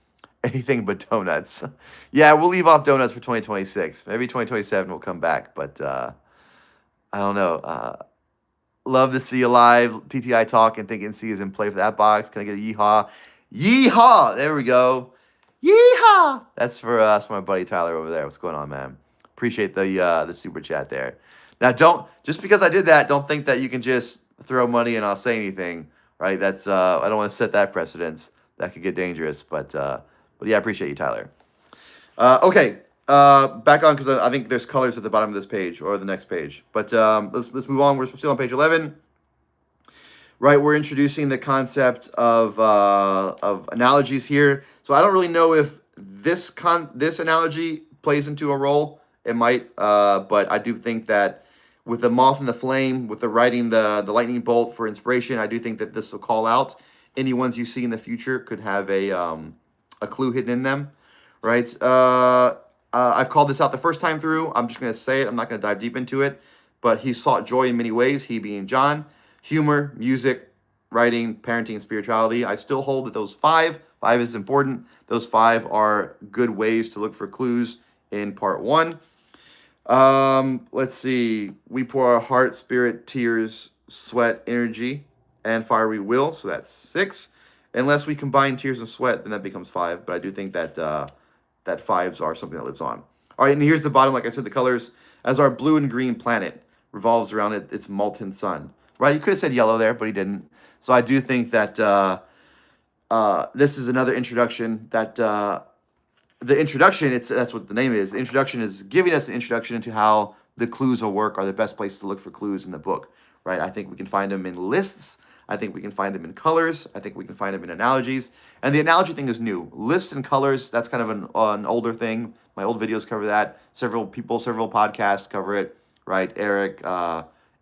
Anything but donuts. Yeah, we'll leave off donuts for 2026. Maybe 2027 will come back, but I don't know. Love to see you live. TTI talk and think NC is in play for that box. Can I get a yeehaw? Yeehaw! There we go. Yeehaw! That's for my buddy Tyler over there. What's going on, man? Appreciate the super chat there. Now, just because I did that, don't think that you can just throw money and I'll say anything, right? That's I don't want to set that precedence. That could get dangerous, but yeah, I appreciate you, Tyler. Okay, Back on, because I think there's colors at the bottom of this page or the next page. But let's move on. We're still on page 11. Right, we're introducing the concept of analogies here. So I don't really know if this analogy plays into a role. It might, but I do think that with the moth and the flame, with the writing the lightning bolt for inspiration, I do think that this will call out any ones you see in the future could have a clue hidden in them, right? I've called this out the first time through. I'm just going to say it. I'm not going to dive deep into it. But he sought joy in many ways, he being John. Humor, music, writing, parenting, and spirituality. I still hold that those five is important. Those five are good ways to look for clues in part one. Let's see. We pour our heart, spirit, tears, sweat, energy, and fiery will. So that's 6. Unless we combine tears and sweat, then that becomes 5. But I do think that that 5s are something that lives on. All right, and here's the bottom. Like I said, the colors. As our blue and green planet revolves around its molten sun. Right? He could have said yellow there, but he didn't. So I do think that this is another introduction that the introduction, that's what the name is. The introduction is giving us an introduction into how the clues will work, are the best place to look for clues in the book, right? I think we can find them in lists. I think we can find them in colors. I think we can find them in analogies. And the analogy thing is new. Lists and colors, that's kind of an older thing. My old videos cover that. Several people, several podcasts cover it, right? Eric,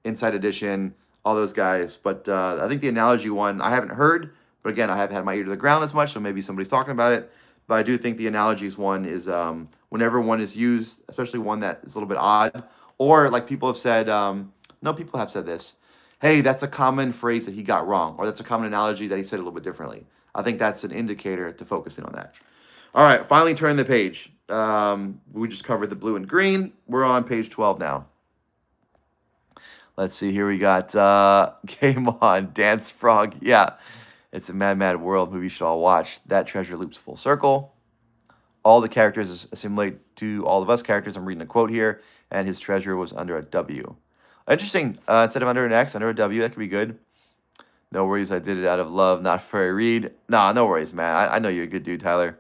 Inside Edition, all those guys. But I think the analogy one, I haven't heard. But again, I haven't had my ear to the ground as much, so maybe somebody's talking about it. But I do think the analogies one is whenever one is used, especially one that is a little bit odd, or like people have said, no, people have said this, hey, that's a common phrase that he got wrong, or that's a common analogy that he said a little bit differently. I think that's an indicator to focus in on that. All right, finally turning the page. We just covered the blue and green. We're on page 12 now. Let's see, here we got Game On, Dance Frog. Yeah. It's a Mad, Mad World movie you should all watch. That treasure loops full circle. All the characters assimilate to all of us characters. I'm reading a quote here. And his treasure was under a W. Interesting. Instead of under an X, under a W. That could be good. No worries. I did it out of love, not for a read. Nah, no worries, man. I know you're a good dude, Tyler.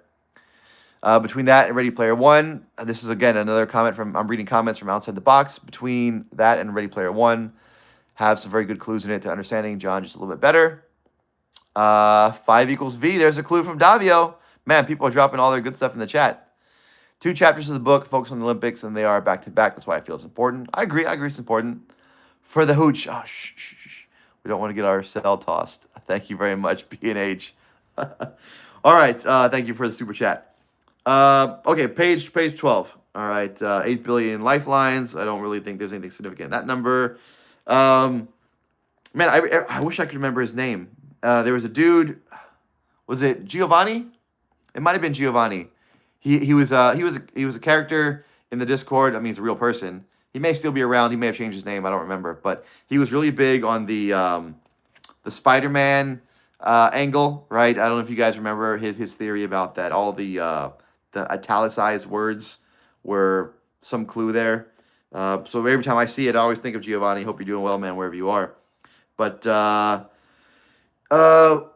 Between that and Ready Player One, this is, again, another comment from, I'm reading comments from outside the box. Between that and Ready Player One, have some very good clues in it to understanding John just a little bit better. 5 equals V. There's a clue from Davio. Man, people are dropping all their good stuff in the chat. 2 chapters of the book focus on the Olympics, and they are back to back. That's why I feel it's important. I agree it's important. For the hooch. Oh, shh. We don't want to get our cell tossed. Thank you very much, B&H. All right. Thank you for the super chat. Okay, page 12. All right. 8 billion lifelines. I don't really think there's anything significant in that number. Man, I wish I could remember his name. There was a dude. Was it Giovanni? It might have been Giovanni. He was a character in the Discord. I mean, he's a real person. He may still be around. He may have changed his name. I don't remember. But he was really big on the Spider-Man angle, right? I don't know if you guys remember his theory about that. All the italicized words were some clue there. So every time I see it, I always think of Giovanni. Hope you're doing well, man, wherever you are. But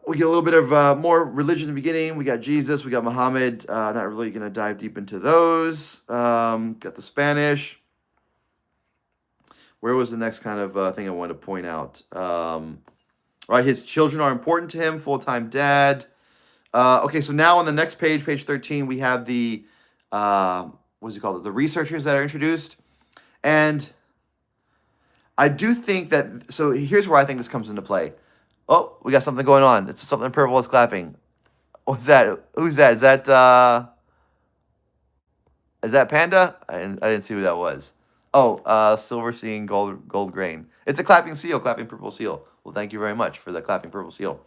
we get a little bit of more religion in the beginning. We got Jesus, we got Muhammad. Not really going to dive deep into those. Got the Spanish. Where was the next kind of thing I wanted to point out? Right, his children are important to him, full-time dad. Okay, so now on the next page, page 13, we have the, what's it called? The researchers that are introduced. And I do think that, so here's where I think this comes into play. Oh, we got something going on. It's something purple that's clapping. What's that? Who's that? Is that Panda? I didn't see who that was. Oh, silver seeing gold grain. It's a clapping seal, clapping purple seal. Well, thank you very much for the clapping purple seal.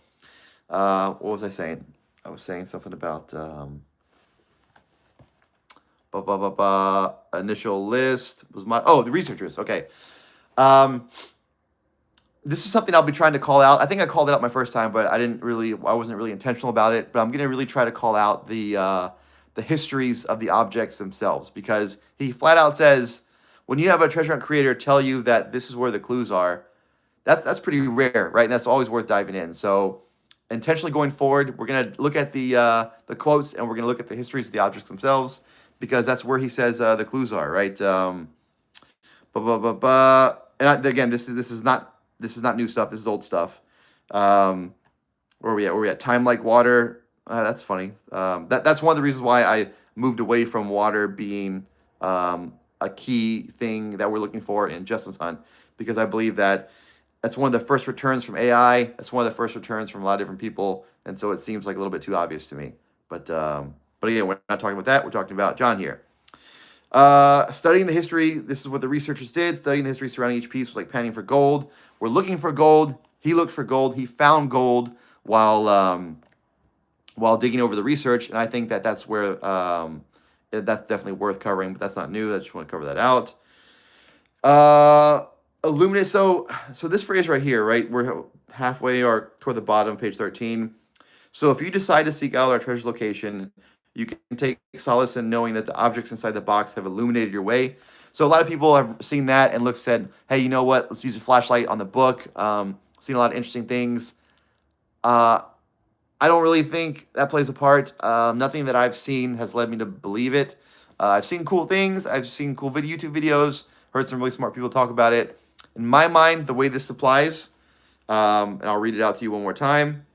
What was I saying? I was saying something about initial list was the researchers. Okay. This is something I'll be trying to call out. I think I called it out my first time, but I wasn't really intentional about it. But I'm going to really try to call out the histories of the objects themselves, because he flat out says, when you have a treasure hunt creator tell you that this is where the clues are, that's pretty rare, right? And that's always worth diving in. So intentionally going forward, we're going to look at the quotes, and we're going to look at the histories of the objects themselves, because that's where he says the clues are, right? Ba, ba, ba, ba. And again, this is not new stuff. This is old stuff. Um, where are we at? Where are we at? Time like water. That's funny. That's one of the reasons why I moved away from water being a key thing that we're looking for in Justice Hunt, because I believe that that's one of the first returns from AI. That's one of the first returns from a lot of different people, and so it seems like a little bit too obvious to me. But again, we're not talking about that. We're talking about John here. Studying the history. This is what the researchers did. Studying the history surrounding each piece was like panning for gold. We're looking for gold. He looked for gold. He found gold while digging over the research, and I think that that's where that's definitely worth covering. But that's not new. I just want to cover that out. Illuminate. So this phrase right here, right? We're halfway or toward the bottom, page 13. So if you decide to seek out our treasure's location, you can take solace in knowing that the objects inside the box have illuminated your way. So a lot of people have seen that and said, hey, you know what? Let's use a flashlight on the book. Seen a lot of interesting things. I don't really think that plays a part. Nothing that I've seen has led me to believe it. I've seen cool things. I've seen cool YouTube videos. Heard some really smart people talk about it. In my mind, the way this applies, and I'll read it out to you one more time.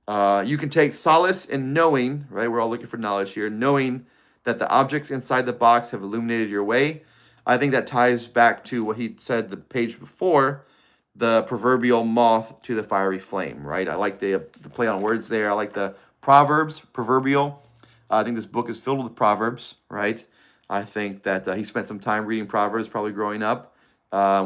You can take solace in knowing, right? We're all looking for knowledge here, knowing that the objects inside the box have illuminated your way. I think that ties back to what he said the page before, the proverbial moth to the fiery flame, right? I like the play on words there. I like the proverbs, proverbial. I think this book is filled with proverbs, right? I think that he spent some time reading proverbs, probably growing up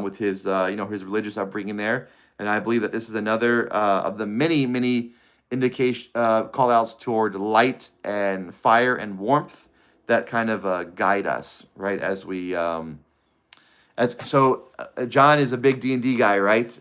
with his, his religious upbringing there. And I believe that this is another of the many indication call outs toward light and fire and warmth that kind of guide us, right? As we John is a big D&D guy, right?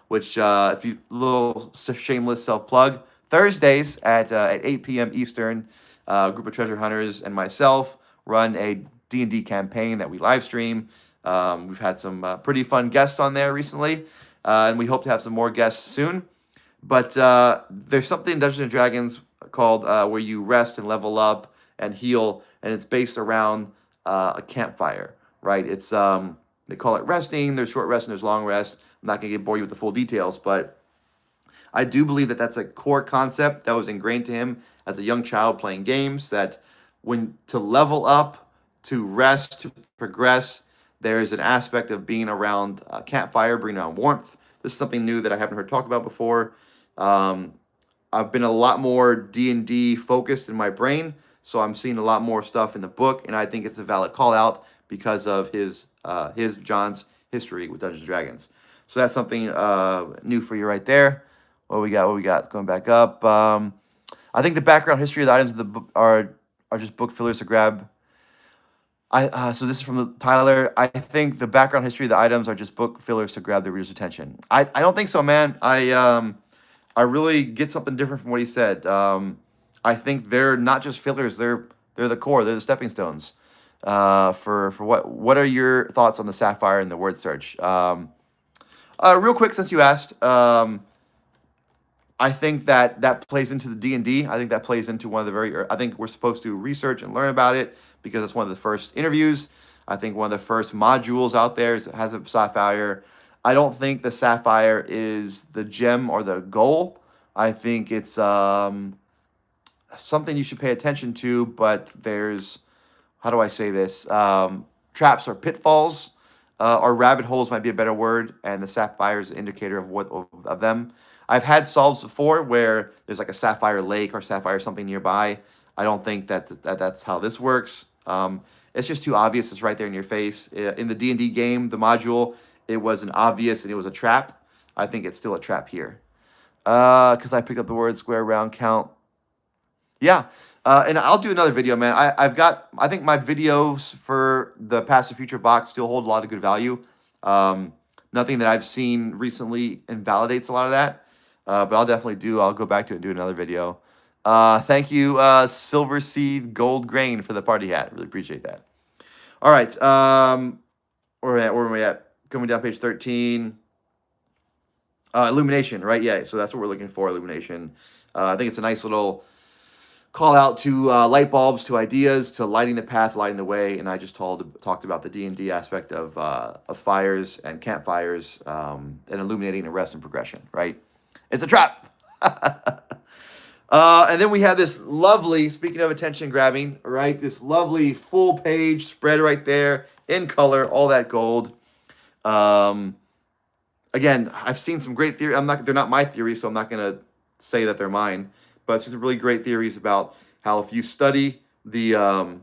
Which if you little shameless self plug, Thursdays at 8 p.m. Eastern, a group of treasure hunters and myself run a D&D campaign that we live stream. We've had some pretty fun guests on there recently, and we hope to have some more guests soon. But there's something in Dungeons and Dragons called where you rest and level up and heal, and it's based around a campfire, right? It's they call it resting. There's short rest and there's long rest. I'm not gonna bore you with the full details, but I do believe that that's a core concept that was ingrained to him as a young child playing games. That when to level up, to rest, to progress, there is an aspect of being around a campfire, bringing on warmth. This is something new that I haven't heard talked about before. I've been a lot more D&D focused in my brain, so I'm seeing a lot more stuff in the book, and I think it's a valid call out because of his John's history with Dungeons and Dragons. So that's something new for you right there. What we got? What we got? Going back up. I think the background history of the items in the book are just book fillers to grab. So this is from Tyler. I think the background history of the items are just book fillers to grab the reader's attention. I don't think so, man. I really get something different from what he said. I think they're not just fillers; they're the core. They're the stepping stones. For what? What are your thoughts on the sapphire and the word search? Real quick, since you asked, I think that plays into the D&D. I think that plays into one of the I think we're supposed to research and learn about it because it's one of the first interviews. I think one of the first modules out there has a sapphire. I don't think the sapphire is the gem or the goal. I think it's something you should pay attention to, but there's, how do I say this? Traps or pitfalls or rabbit holes might be a better word, and the sapphire is an indicator of them. I've had solves before where there's like a sapphire lake or sapphire something nearby. I don't think that's how this works. It's just too obvious. It's right there in your face. In the D&D game, the module, it was an obvious and it was a trap. I think it's still a trap here. Because I picked up the word square, round, count. Yeah. And I'll do another video, man. I think my videos for the Past and Future box still hold a lot of good value. Nothing that I've seen recently invalidates a lot of that. But I'll go back to it and do another video. Thank you, Silver Seed Gold Grain, for the party hat. Really appreciate that. All right. Where are we at? Coming down page 13. Illumination, right? Yeah, so that's what we're looking for, illumination. I think it's a nice little call out to light bulbs, to ideas, to lighting the path, lighting the way, and I just talked about the D&D aspect of fires and campfires, and illuminating the rest and progression. Right, it's a trap. And then we have this lovely, speaking of attention grabbing, right? This lovely full page spread right there in color, all that gold. Again, I've seen some great theories. They're not my theories, so I'm not gonna say that they're mine. But it's just some really great theories about how if you study the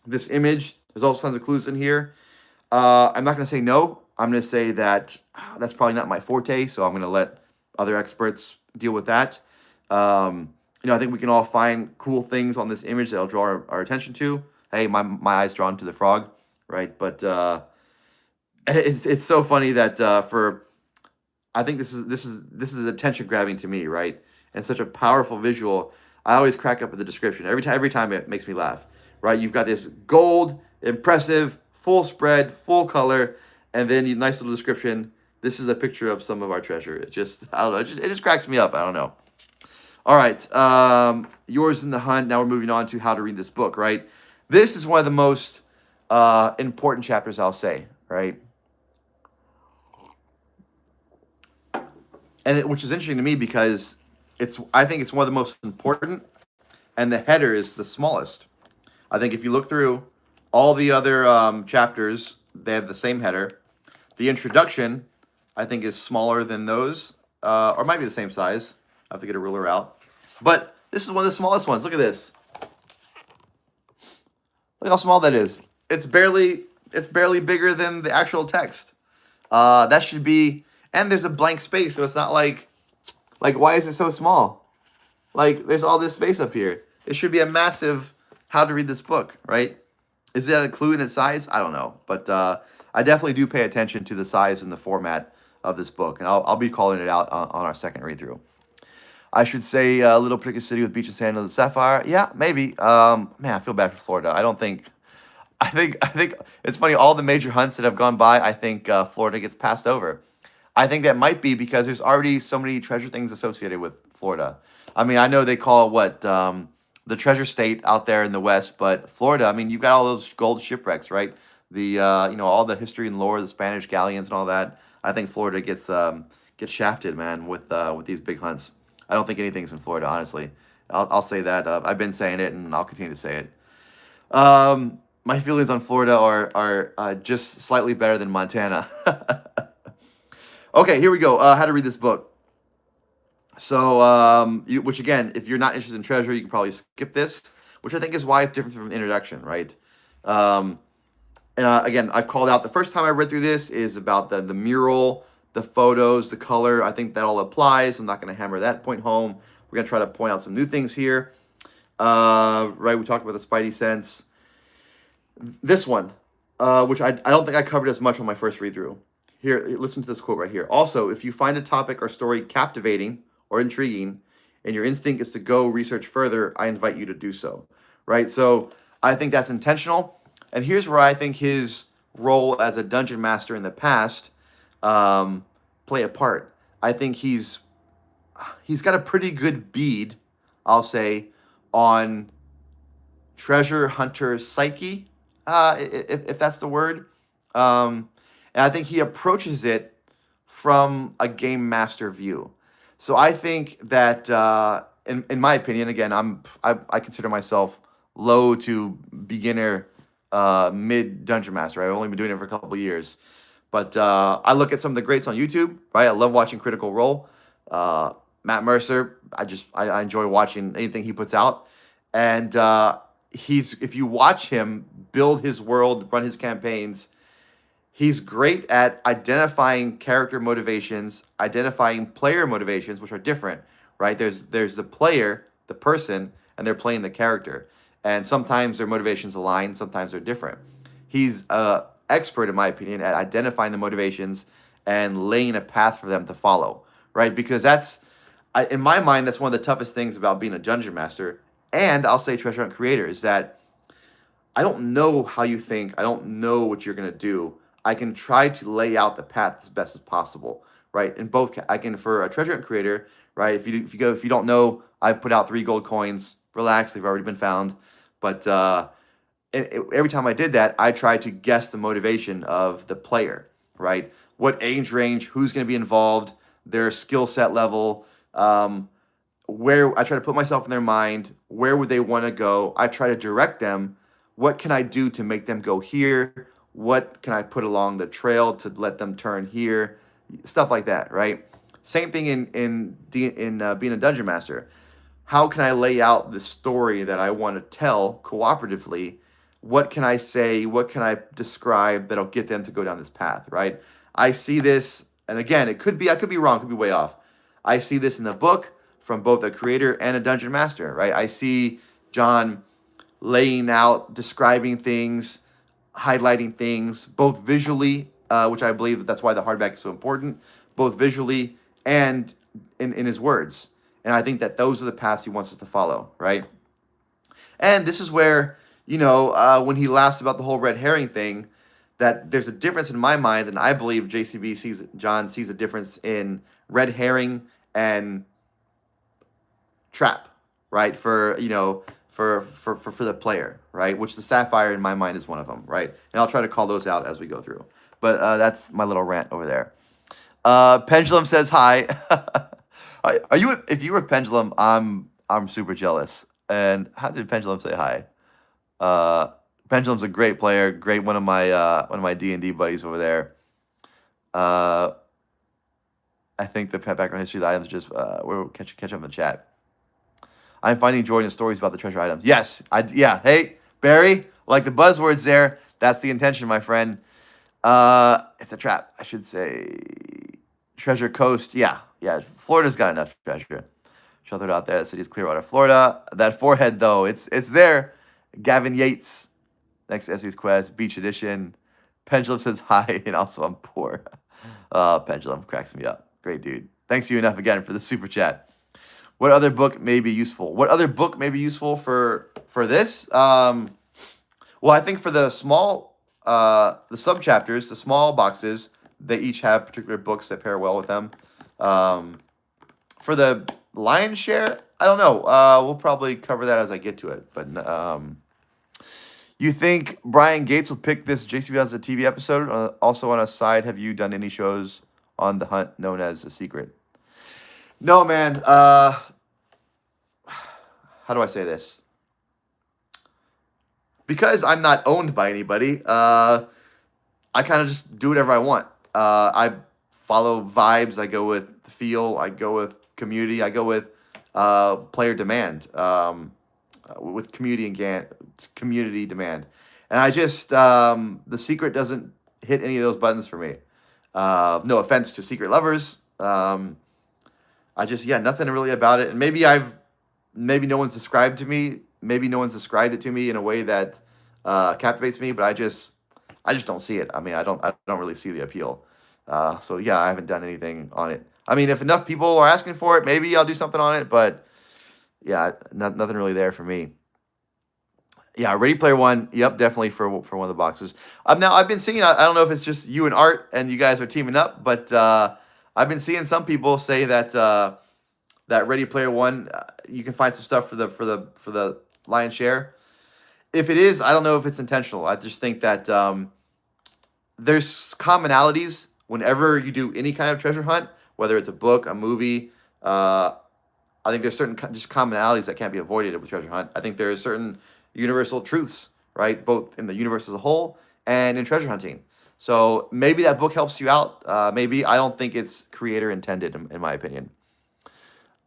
this image, there's also tons of clues in here. I'm not gonna say no. I'm gonna say that that's probably not my forte, so I'm gonna let other experts deal with that. I think we can all find cool things on this image that'll draw our attention to. Hey, my eyes drawn to the frog, right? But it's so funny that I think this is attention grabbing to me, right? And such a powerful visual. I always crack up at the description every time it makes me laugh, right? You've got this gold, impressive, full spread, full color, and then you nice little description. This is a picture of some of our treasure. It just I don't know. It just cracks me up. I don't know. All right, yours in the hunt. Now we're moving on to how to read this book, right? This is one of the most important chapters, I'll say, right? And which is interesting to me because I think it's one of the most important, and the header is the smallest. I think if you look through all the other chapters, they have the same header. The introduction, I think, is smaller than those, or might be the same size. I have to get a ruler out. But this is one of the smallest ones. Look at this. Look how small that is. It's barely bigger than the actual text. That should be, and there's a blank space, so it's not like why is it so small? Like there's all this space up here. It should be a massive how to read this book, right? Is that a clue in its size? I don't know, but I definitely do pay attention to the size and the format of this book, and I'll be calling it out on our second read through. I should say Little Pretty City with Beach and Sand and the Sapphire. Yeah, maybe. Man, I feel bad for Florida. I think it's funny. All the major hunts that have gone by, I think Florida gets passed over. I think that might be because there's already so many treasure things associated with Florida. I mean, I know they call it what the treasure state out there in the West, but Florida. I mean, you've got all those gold shipwrecks, right? The all the history and lore, the Spanish galleons and all that. I think Florida gets shafted, man, with these big hunts. I don't think anything's in Florida, honestly. I'll say that. I've been saying it, and I'll continue to say it. My feelings on Florida are just slightly better than Montana. Okay, here we go. How to read this book. So, which again, if you're not interested in treasure, you can probably skip this, which I think is why it's different from the introduction, right? And again, I've called out the first time I read through this is about the mural, the photos, the color. I think that all applies. I'm not going to hammer that point home. We're going to try to point out some new things here. Right, we talked about the Spidey sense. This one, which I don't think I covered as much on my first read through. Here, listen to this quote right here. Also, if you find a topic or story captivating or intriguing, and your instinct is to go research further, I invite you to do so. Right, so I think that's intentional. And here's where I think his role as a dungeon master in the past play a part. I think he's got a pretty good bead, I'll say, on treasure hunter psyche, if that's the word. And I think he approaches it from a game master view. So I think that, in my opinion, again, I consider myself low to beginner, mid dungeon master. I've only been doing it for a couple of years. But I look at some of the greats on YouTube, right? I love watching Critical Role. Matt Mercer, I enjoy watching anything he puts out. And if you watch him build his world, run his campaigns, he's great at identifying character motivations, identifying player motivations, which are different, right? There's the player, the person, and they're playing the character. And sometimes their motivations align, sometimes they're different. He's expert, in my opinion, at identifying the motivations and laying a path for them to follow, right? Because in my mind, that's one of the toughest things about being a dungeon master, and I'll say treasure hunt creator, is that I don't know how you think. I don't know what you're going to do. I can try to lay out the path as best as possible, right? For a treasure hunt creator, right? If you don't know, I've put out 3 gold coins relax. They've already been found. But every time I did that, I tried to guess the motivation of the player, right? What age range, who's going to be involved, their skill set level, where I try to put myself in their mind, where would they want to go? I try to direct them. What can I do to make them go here? What can I put along the trail to let them turn here? Stuff like that, right? Same thing in being a dungeon master. How can I lay out the story that I want to tell cooperatively? What can I say? What can I describe that'll get them to go down this path, right? I see this, and again, I could be wrong, could be way off. I see this in the book from both a creator and a dungeon master, right? I see John laying out, describing things, highlighting things, both visually, which I believe that's why the hardback is so important, both visually and in his words. And I think that those are the paths he wants us to follow, right? And this is where, when he laughs about the whole red herring thing, that there's a difference in my mind, and I believe John sees a difference in red herring and trap, right? For the player, right? Which the sapphire in my mind is one of them, right? And I'll try to call those out as we go through. But that's my little rant over there. Pendulum says hi. Are you? If you were Pendulum, I'm super jealous. And how did Pendulum say hi? Pendulum's a great player, great one of my D&D buddies over there. I think the background history of the items just we'll catch up in the chat. I'm finding joy in stories about the treasure items. Yes, yeah. Hey, Barry, like the buzzwords there. That's the intention, my friend. It's a trap, I should say. Treasure Coast, yeah. Florida's got enough treasure. Shall throw it out there. The city's Clearwater, Florida. That forehead, though, it's there. Gavin Yates, next to Essie's Quest, Beach Edition. Pendulum says hi, and also I'm poor. Pendulum cracks me up. Great dude. Thanks to you enough again for the super chat. What other book may be useful? What other book may be useful for this? Well, I think for the small, the sub-chapters, the small boxes, they each have particular books that pair well with them. For the lion's share, I don't know. We'll probably cover that as I get to it. But you think Brian Gates will pick this JCB as a TV episode? Also, on a side, have you done any shows on the hunt known as The Secret? No, man. How do I say this? Because I'm not owned by anybody, I kind of just do whatever I want. I follow vibes. I go with feel. I go with community. I go with player demand. With community demand. And I just The Secret doesn't hit any of those buttons for me. No offense to Secret lovers. I just nothing really about it. And maybe no one's described to me. Maybe no one's described it to me in a way that captivates me. But I just don't see it. I mean, I don't really see the appeal. So I haven't done anything on it. I mean, if enough people are asking for it, maybe I'll do something on it. But nothing really there for me. Yeah, Ready Player One. Yep, definitely for one of the boxes. Now I've been seeing. I don't know if it's just you and Art and you guys are teaming up, but I've been seeing some people say that that Ready Player One, you can find some stuff for the lion's share. If it is, I don't know if it's intentional. I just think that there's commonalities whenever you do any kind of treasure hunt, whether it's a book, a movie. I think there's certain just commonalities that can't be avoided with treasure hunt. I think there are certain universal truths, right, both in the universe as a whole and in treasure hunting. So maybe that book helps you out. Maybe I don't think it's creator intended, in my opinion.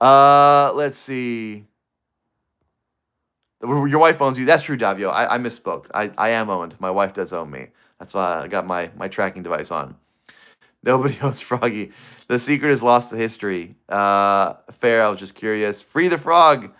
Let's see. Your wife owns you. That's true, Davio. I misspoke. I am owned. My wife does own me. That's why I got my tracking device on. Nobody owns Froggy. The Secret is lost to history. Fair, I was just curious. Free the Frog.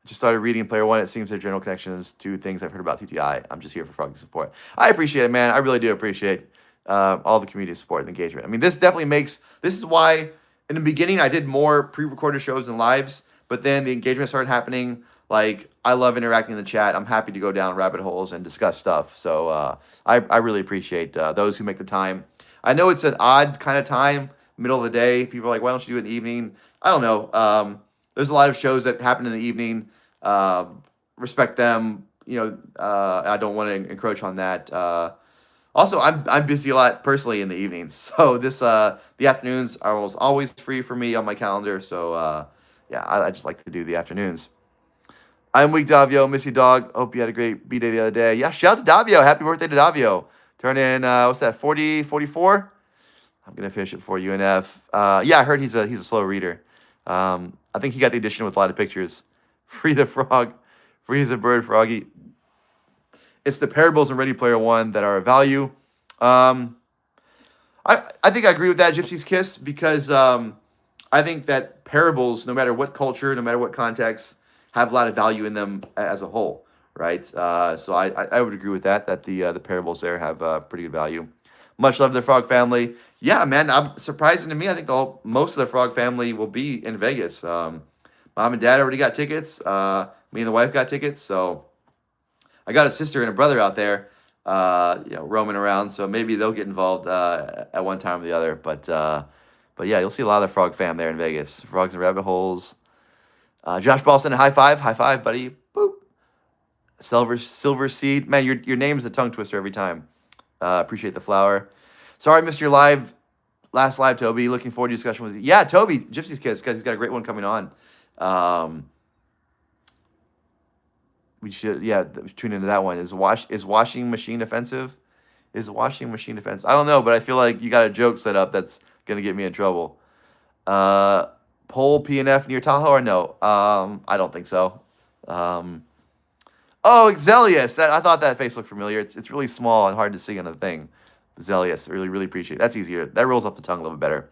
Just started reading Player One. It seems their general connections to things I've heard about TTI. I'm just here for Froggy support. I appreciate it, man. I really do appreciate all the community support and engagement. I mean, this is why in the beginning I did more pre-recorded shows and lives, but then the engagement started happening. Like, I love interacting in the chat. I'm happy to go down rabbit holes and discuss stuff. So I really appreciate those who make the time. I know it's an odd kind of time, middle of the day. People are like, why don't you do it in the evening? I don't know. there's a lot of shows that happen in the evening. Respect them. I don't want to encroach on that. Also, I'm busy a lot personally in the evenings, so the afternoons are always free for me on my calendar. So yeah, I just like to do the afternoons. I'm weak, Davio. Miss you, dog. Hope you had a great B day the other day. Yeah, shout out to Davio. Happy birthday to Davio. Turn in what's that? 40, 44? I'm gonna finish it for UNF. Yeah, I heard he's a slow reader. I think he got the edition with a lot of pictures. Free the frog, freeze a bird, froggy. It's the parables in Ready Player One that are of value. Um, I think I agree with that, Gypsy's Kiss, because I think that parables, no matter what culture, no matter what context, have a lot of value in them as a whole, right? So I would agree with that. That the parables there have pretty good value. Much love to the Frog family. Yeah, man, I'm surprising to me. I think most of the Frog family will be in Vegas. Mom and Dad already got tickets. Me and the wife got tickets. So I got a sister and a brother out there, roaming around. So maybe they'll get involved at one time or the other. But yeah, you'll see a lot of the Frog fam there in Vegas. Frogs and rabbit holes. Josh Ballson, high five, buddy. Boop. Silver seed, man. Your name is a tongue twister every time. Appreciate the flower. Sorry I missed your last live, Toby. Looking forward to discussion with you. Yeah, Toby, Gypsy's Kids, guys, he's got a great one coming on. We should, tune into that one. Is washing machine offensive? Is washing machine offensive? I don't know, but I feel like you got a joke set up that's gonna get me in trouble. Pole PNF near Tahoe or no? I don't think so. Oh, Xelius. I thought that face looked familiar. It's really small and hard to see on the thing. Xelius, really appreciate it. That's easier. That rolls off the tongue a little bit better.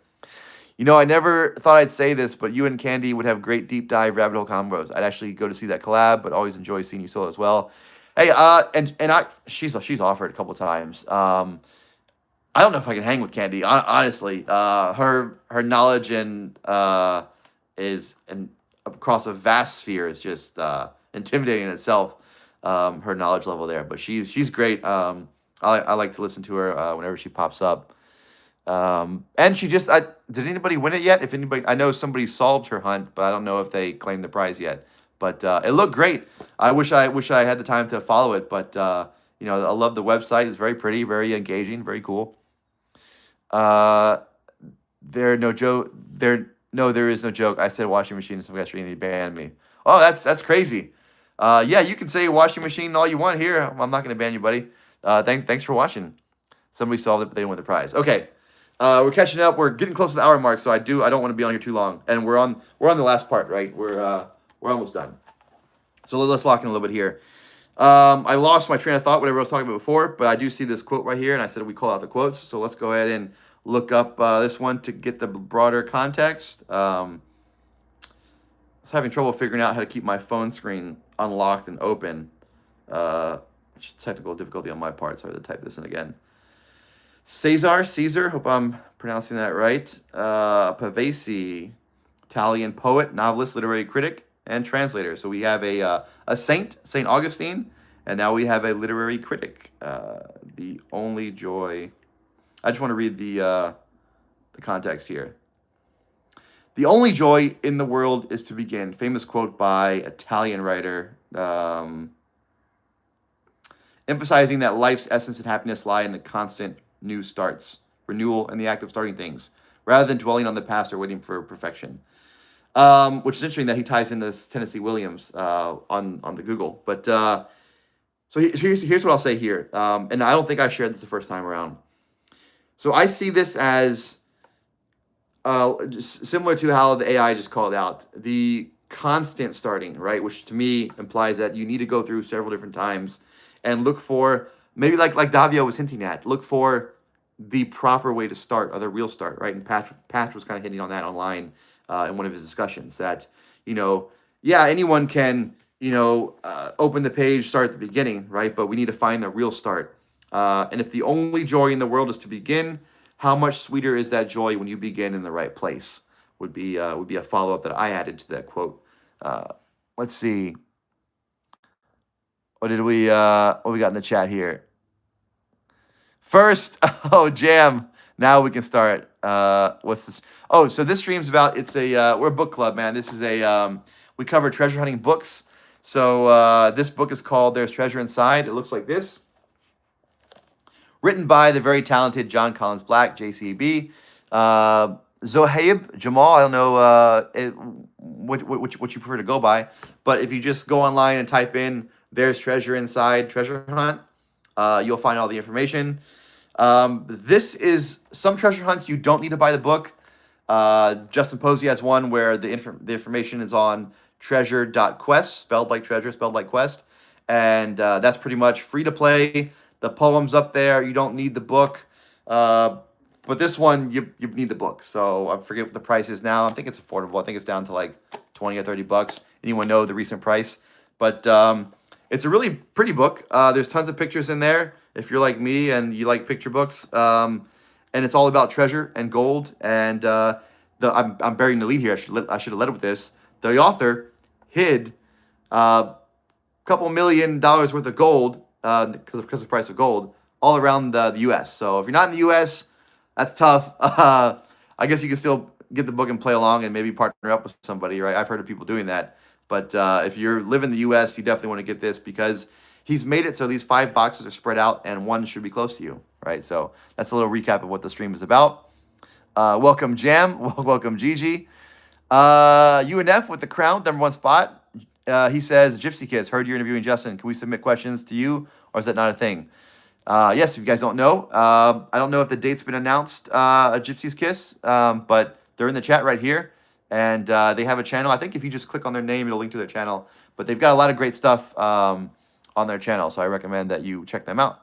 I never thought I'd say this, but you and Candy would have great deep dive rabbit hole combos. I'd actually go to see that collab, but always enjoy seeing you solo as well. Hey, she's offered a couple times. I don't know if I can hang with Candy. Honestly, her knowledge and is and across a vast sphere is just intimidating in itself. Her knowledge level there, but she's great. I like to listen to her whenever she pops up. And she just did anybody win it yet? If anybody, I know somebody solved her hunt, but I don't know if they claimed the prize yet. But it looked great. I wish I had the time to follow it, but I love the website. It's very pretty, very engaging, very cool. There is no joke. I said washing machine, and some guy Trinity banned me. Oh, that's crazy. Yeah, you can say washing machine all you want here. I'm not gonna ban you, buddy. Thanks for watching. Somebody solved it, but they didn't win the prize. Okay, we're catching up. We're getting close to the hour mark, so I don't want to be on here too long. And we're on the last part, right? We're almost done. So let's lock in a little bit here. I lost my train of thought, whatever I was talking about before, but I do see this quote right here, and I said we call out the quotes. So let's go ahead and look up this one to get the broader context. I was having trouble figuring out how to keep my phone screen unlocked and open. Technical difficulty on my part, so I have to type this in again. Caesar, hope I'm pronouncing that right. Pavesi, Italian poet, novelist, literary critic, and translator. So we have a saint, St. Augustine, and now we have a literary critic. The only joy. I just want to read the context here. The only joy in the world is to begin. Famous quote by Italian writer, emphasizing that life's essence and happiness lie in the constant new starts, renewal, and the act of starting things, rather than dwelling on the past or waiting for perfection. Which is interesting that he ties into Tennessee Williams on the Google. But so here's what I'll say here, and I don't think I shared this the first time around. So I see this as similar to how the AI just called out the constant starting, right? Which to me implies that you need to go through several different times and look for, maybe like Davio was hinting at, look for the proper way to start, or the real start, right? And Patch was kind of hinting on that online in one of his discussions that, anyone can, open the page, start at the beginning, right? But we need to find the real start. And if the only joy in the world is to begin, how much sweeter is that joy when you begin in the right place? Would be a follow-up that I added to that quote. Let's see. What we got in the chat here? First, Jam. Now we can start. What's this? Oh, so this stream's about. It's a we're a book club, man. This is a we cover treasure hunting books. So this book is called "There's Treasure Inside." It looks like this, written by the very talented John Collins Black, JCB. Zohaib Jamal, I don't know what you prefer to go by, but if you just go online and type in "There's Treasure Inside Treasure Hunt," you'll find all the information. This is some treasure hunts you don't need to buy the book. Justin Posey has one where the information is on treasure.quest, spelled like treasure, spelled like quest. And that's pretty much free to play. The poem's up there. You don't need the book. But this one, you need the book. So I forget what the price is now. I think it's affordable. I think it's down to like 20 or $30. Anyone know the recent price? But it's a really pretty book. There's tons of pictures in there. If you're like me and you like picture books, and it's all about treasure and gold. And I'm burying the lead here. I should have led with this. The author hid couple $1 million worth of gold because of the price of gold all around the U.S. So if you're not in the U.S., that's tough. I guess you can still get the book and play along and maybe partner up with somebody, right? I've heard of people doing that. But if you live in the U.S., you definitely want to get this because he's made it so these 5 boxes are spread out and one should be close to you, right? So that's a little recap of what the stream is about. Welcome, Jam. Welcome, Gigi. UNF with the crown, #1 spot. He says, Gypsy Kiss, heard you're interviewing Justin. Can we submit questions to you, or is that not a thing? Yes, if you guys don't know, I don't know if the date's been announced at Gypsy's Kiss, but they're in the chat right here, and they have a channel. I think if you just click on their name, it'll link to their channel, but they've got a lot of great stuff on their channel, so I recommend that you check them out.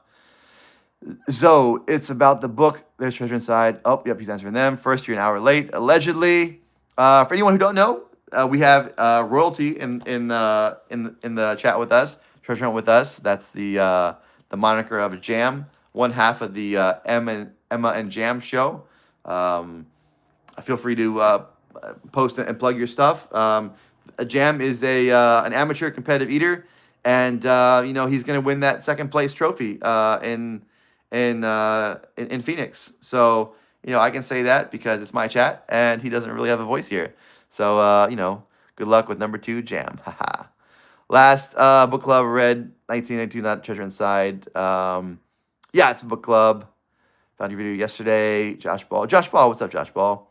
So it's about the book, There's Treasure Inside. Oh, yep, he's answering them. First, you're an hour late, allegedly. For anyone who don't know, we have royalty in the chat with us, treasure hunt with us. That's the moniker of Jam, one half of the Emma and Jam show. Feel free to post and plug your stuff. Jam is an amateur competitive eater, and he's going to win that second place trophy in Phoenix. So I can say that because it's my chat, and he doesn't really have a voice here. So, good luck with #2, Jam. Haha. Last book club read 1992, Not Treasure Inside. Yeah, it's a book club. Found your video yesterday. Josh Ball. Josh Ball, what's up, Josh Ball?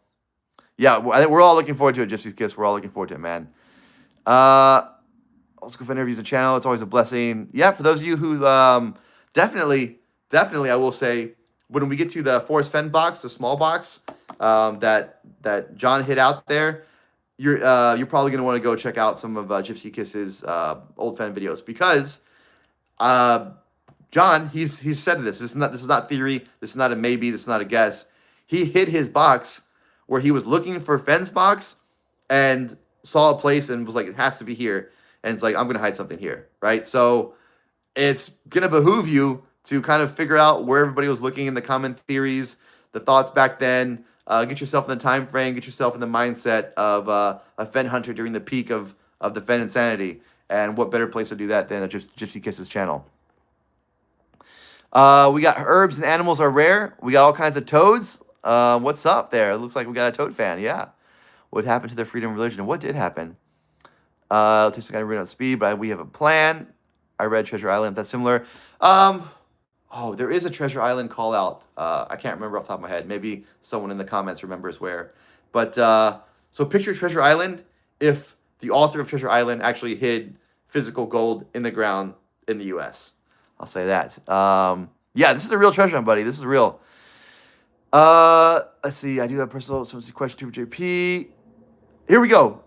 Yeah, I think we're all looking forward to it, Gypsy's Kiss. We're all looking forward to it, man. Let's go for interviews and channel. It's always a blessing. Yeah, for those of you who definitely, I will say, when we get to the Forrest Fenn box, the small box that John hit out there, you're probably gonna want to go check out some of Gypsy Kiss's old Fenn videos because John he's said this. This is not theory. This is not a maybe. This is not a guess. He hid his box where he was looking for Fenn's box and saw a place and was like, it has to be here. And it's like, I'm gonna hide something here, right? So it's gonna behoove you to kind of figure out where everybody was looking in the common theories, the thoughts back then. Get yourself in the time frame, get yourself in the mindset of a Fenn hunter during the peak of the Fenn insanity. And what better place to do that than Gypsy Kiss's channel? We got herbs and animals are rare. We got all kinds of toads. What's up there? It looks like we got a toad fan. Yeah. What happened to their freedom of religion? What did happen? It takes some kind of read on speed, but we have a plan. I read Treasure Island. That's similar. Oh, there is a Treasure Island call out. I can't remember off the top of my head. Maybe someone in the comments remembers where. But so picture Treasure Island if the author of Treasure Island actually hid physical gold in the ground in the U.S. I'll say that. Yeah, this is a real treasure hunt, buddy. This is real. Let's see. I do have personal question for JP. Here we go.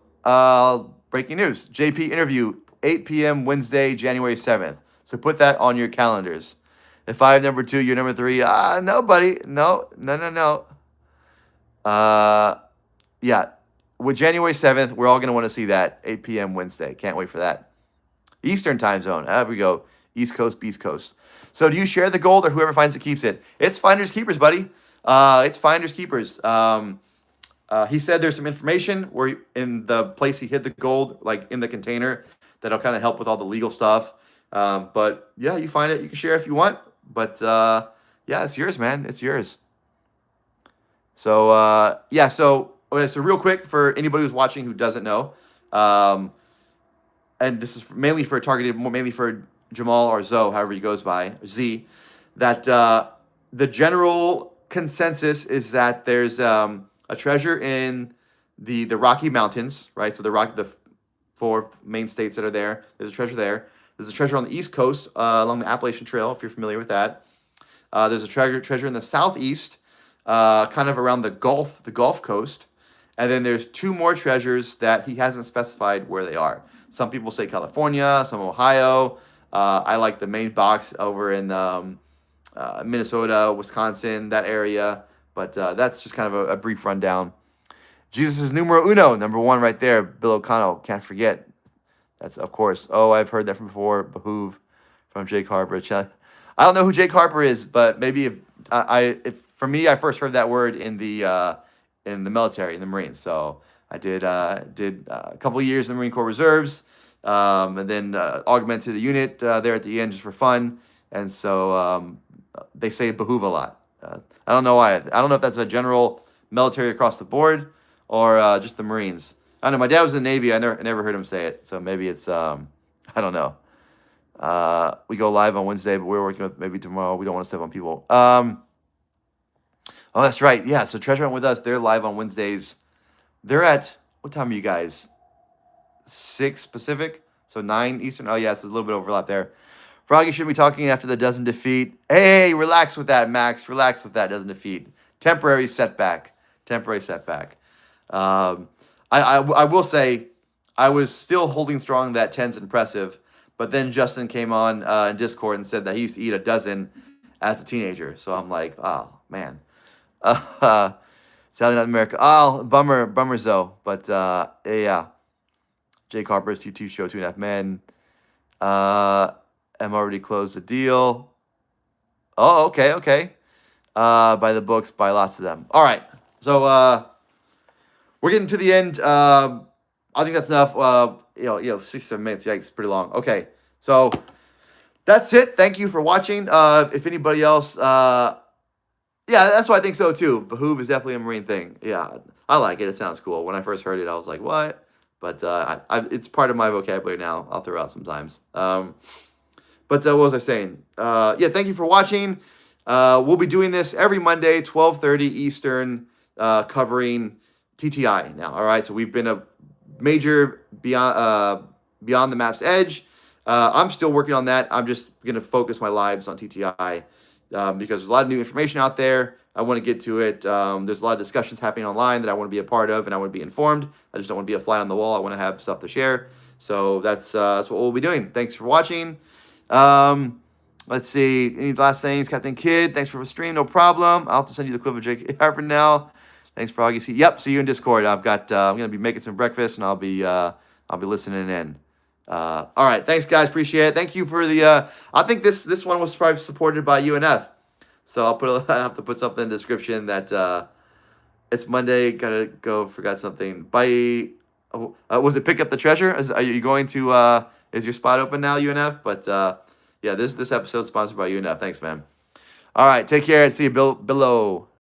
Breaking news. JP interview, 8 p.m. Wednesday, January 7th. So put that on your calendars. If I have #2, you're #3. No, buddy. No. Yeah. With January 7th, we're all going to want to see that. 8 p.m. Wednesday. Can't wait for that. Eastern time zone. There we go. East Coast, Beast Coast. So do you share the gold or whoever finds it keeps it? It's finders keepers, buddy. It's finders keepers. He said there's some information where in the place he hid the gold, like in the container, that'll kind of help with all the legal stuff. But yeah, you find it. You can share if you want. But yeah, it's yours, man. It's yours. So yeah, so okay, so real quick for anybody who's watching who doesn't know, um, and this is mainly for targeted, more mainly for Jamal or Zoe, however he goes by, Z, that the general consensus is that there's a treasure in the Rocky Mountains, right? So the four main states that are there. There's a treasure there. There's a treasure on the East Coast along the Appalachian Trail, if you're familiar with that. There's a treasure in the southeast, kind of around the Gulf Coast, and then there's two more treasures that he hasn't specified where they are. Some people say California, some Ohio. I like the main box over in Minnesota, Wisconsin, that area. But that's just kind of a brief rundown. Jesus is numero uno, number one right there. Bill O'Connell, can't forget. That's, of course. Oh, I've heard that from before. Behoove from Jake Harper. I don't know who Jake Harper is, but maybe if for me, I first heard that word in the military, in the Marines. So I did a couple of years in the Marine Corps Reserves, and then augmented a unit there at the end just for fun. And so they say behoove a lot. I don't know why. I don't know if that's a general military across the board or just the Marines. I don't know. My dad was in the Navy. I never heard him say it. So maybe it's I don't know. We go live on Wednesday, but we're working with maybe tomorrow. We don't want to step on people. Oh, that's right. Yeah. So Treasure Hunt with us, they're live on Wednesdays. They're at what time are you guys? 6 Pacific, so 9 Eastern. Oh yeah, it's a little bit overlap there. Froggy should be talking after the dozen defeat. Hey, relax with that, Max. Relax with that dozen defeat. Temporary setback. Temporary setback. I will say, I was still holding strong that 10's impressive, but then Justin came on in Discord and said that he used to eat a dozen as a teenager. So I'm like, oh man. Saturday Night America. Oh, bummer though. But yeah. Jake Harper's YouTube show, 2.5 Men. I'm already closed the deal. Oh, okay. By the books, by lots of them. All right. So we're getting to the end. I think that's enough. 67 minutes. Yikes, pretty long. Okay. So that's it. Thank you for watching. If anybody else, yeah, that's what I think so too. Behoove is definitely a Marine thing. Yeah, I like it. It sounds cool. When I first heard it, I was like, what? But it's part of my vocabulary now. I'll throw out sometimes. But what was I saying? Yeah, thank you for watching. We'll be doing this every Monday, 12:30 Eastern, covering TTI now. All right, so we've been a major beyond the map's edge. I'm still working on that. I'm just going to focus my lives on TTI because there's a lot of new information out there. I want to get to it. There's a lot of discussions happening online that I want to be a part of and I want to be informed. I just don't want to be a fly on the wall. I want to have stuff to share. So that's what we'll be doing. Thanks for watching. Let's see. Any last things? Captain Kidd, thanks for the stream. No problem. I'll have to send you the clip of Jake Harper now. Thanks, Froggy. Yep, see you in Discord. I'm gonna be making some breakfast and I'll be listening in. All right, thanks guys, appreciate it. Thank you for the I think this one was probably supported by UNF. So I have to put something in the description that it's Monday, gotta go, forgot something. Bye. Oh, was it pick up the treasure? Are you going to is your spot open now, UNF? But yeah, this episode's sponsored by UNF. Thanks, man. All right, take care and see you below.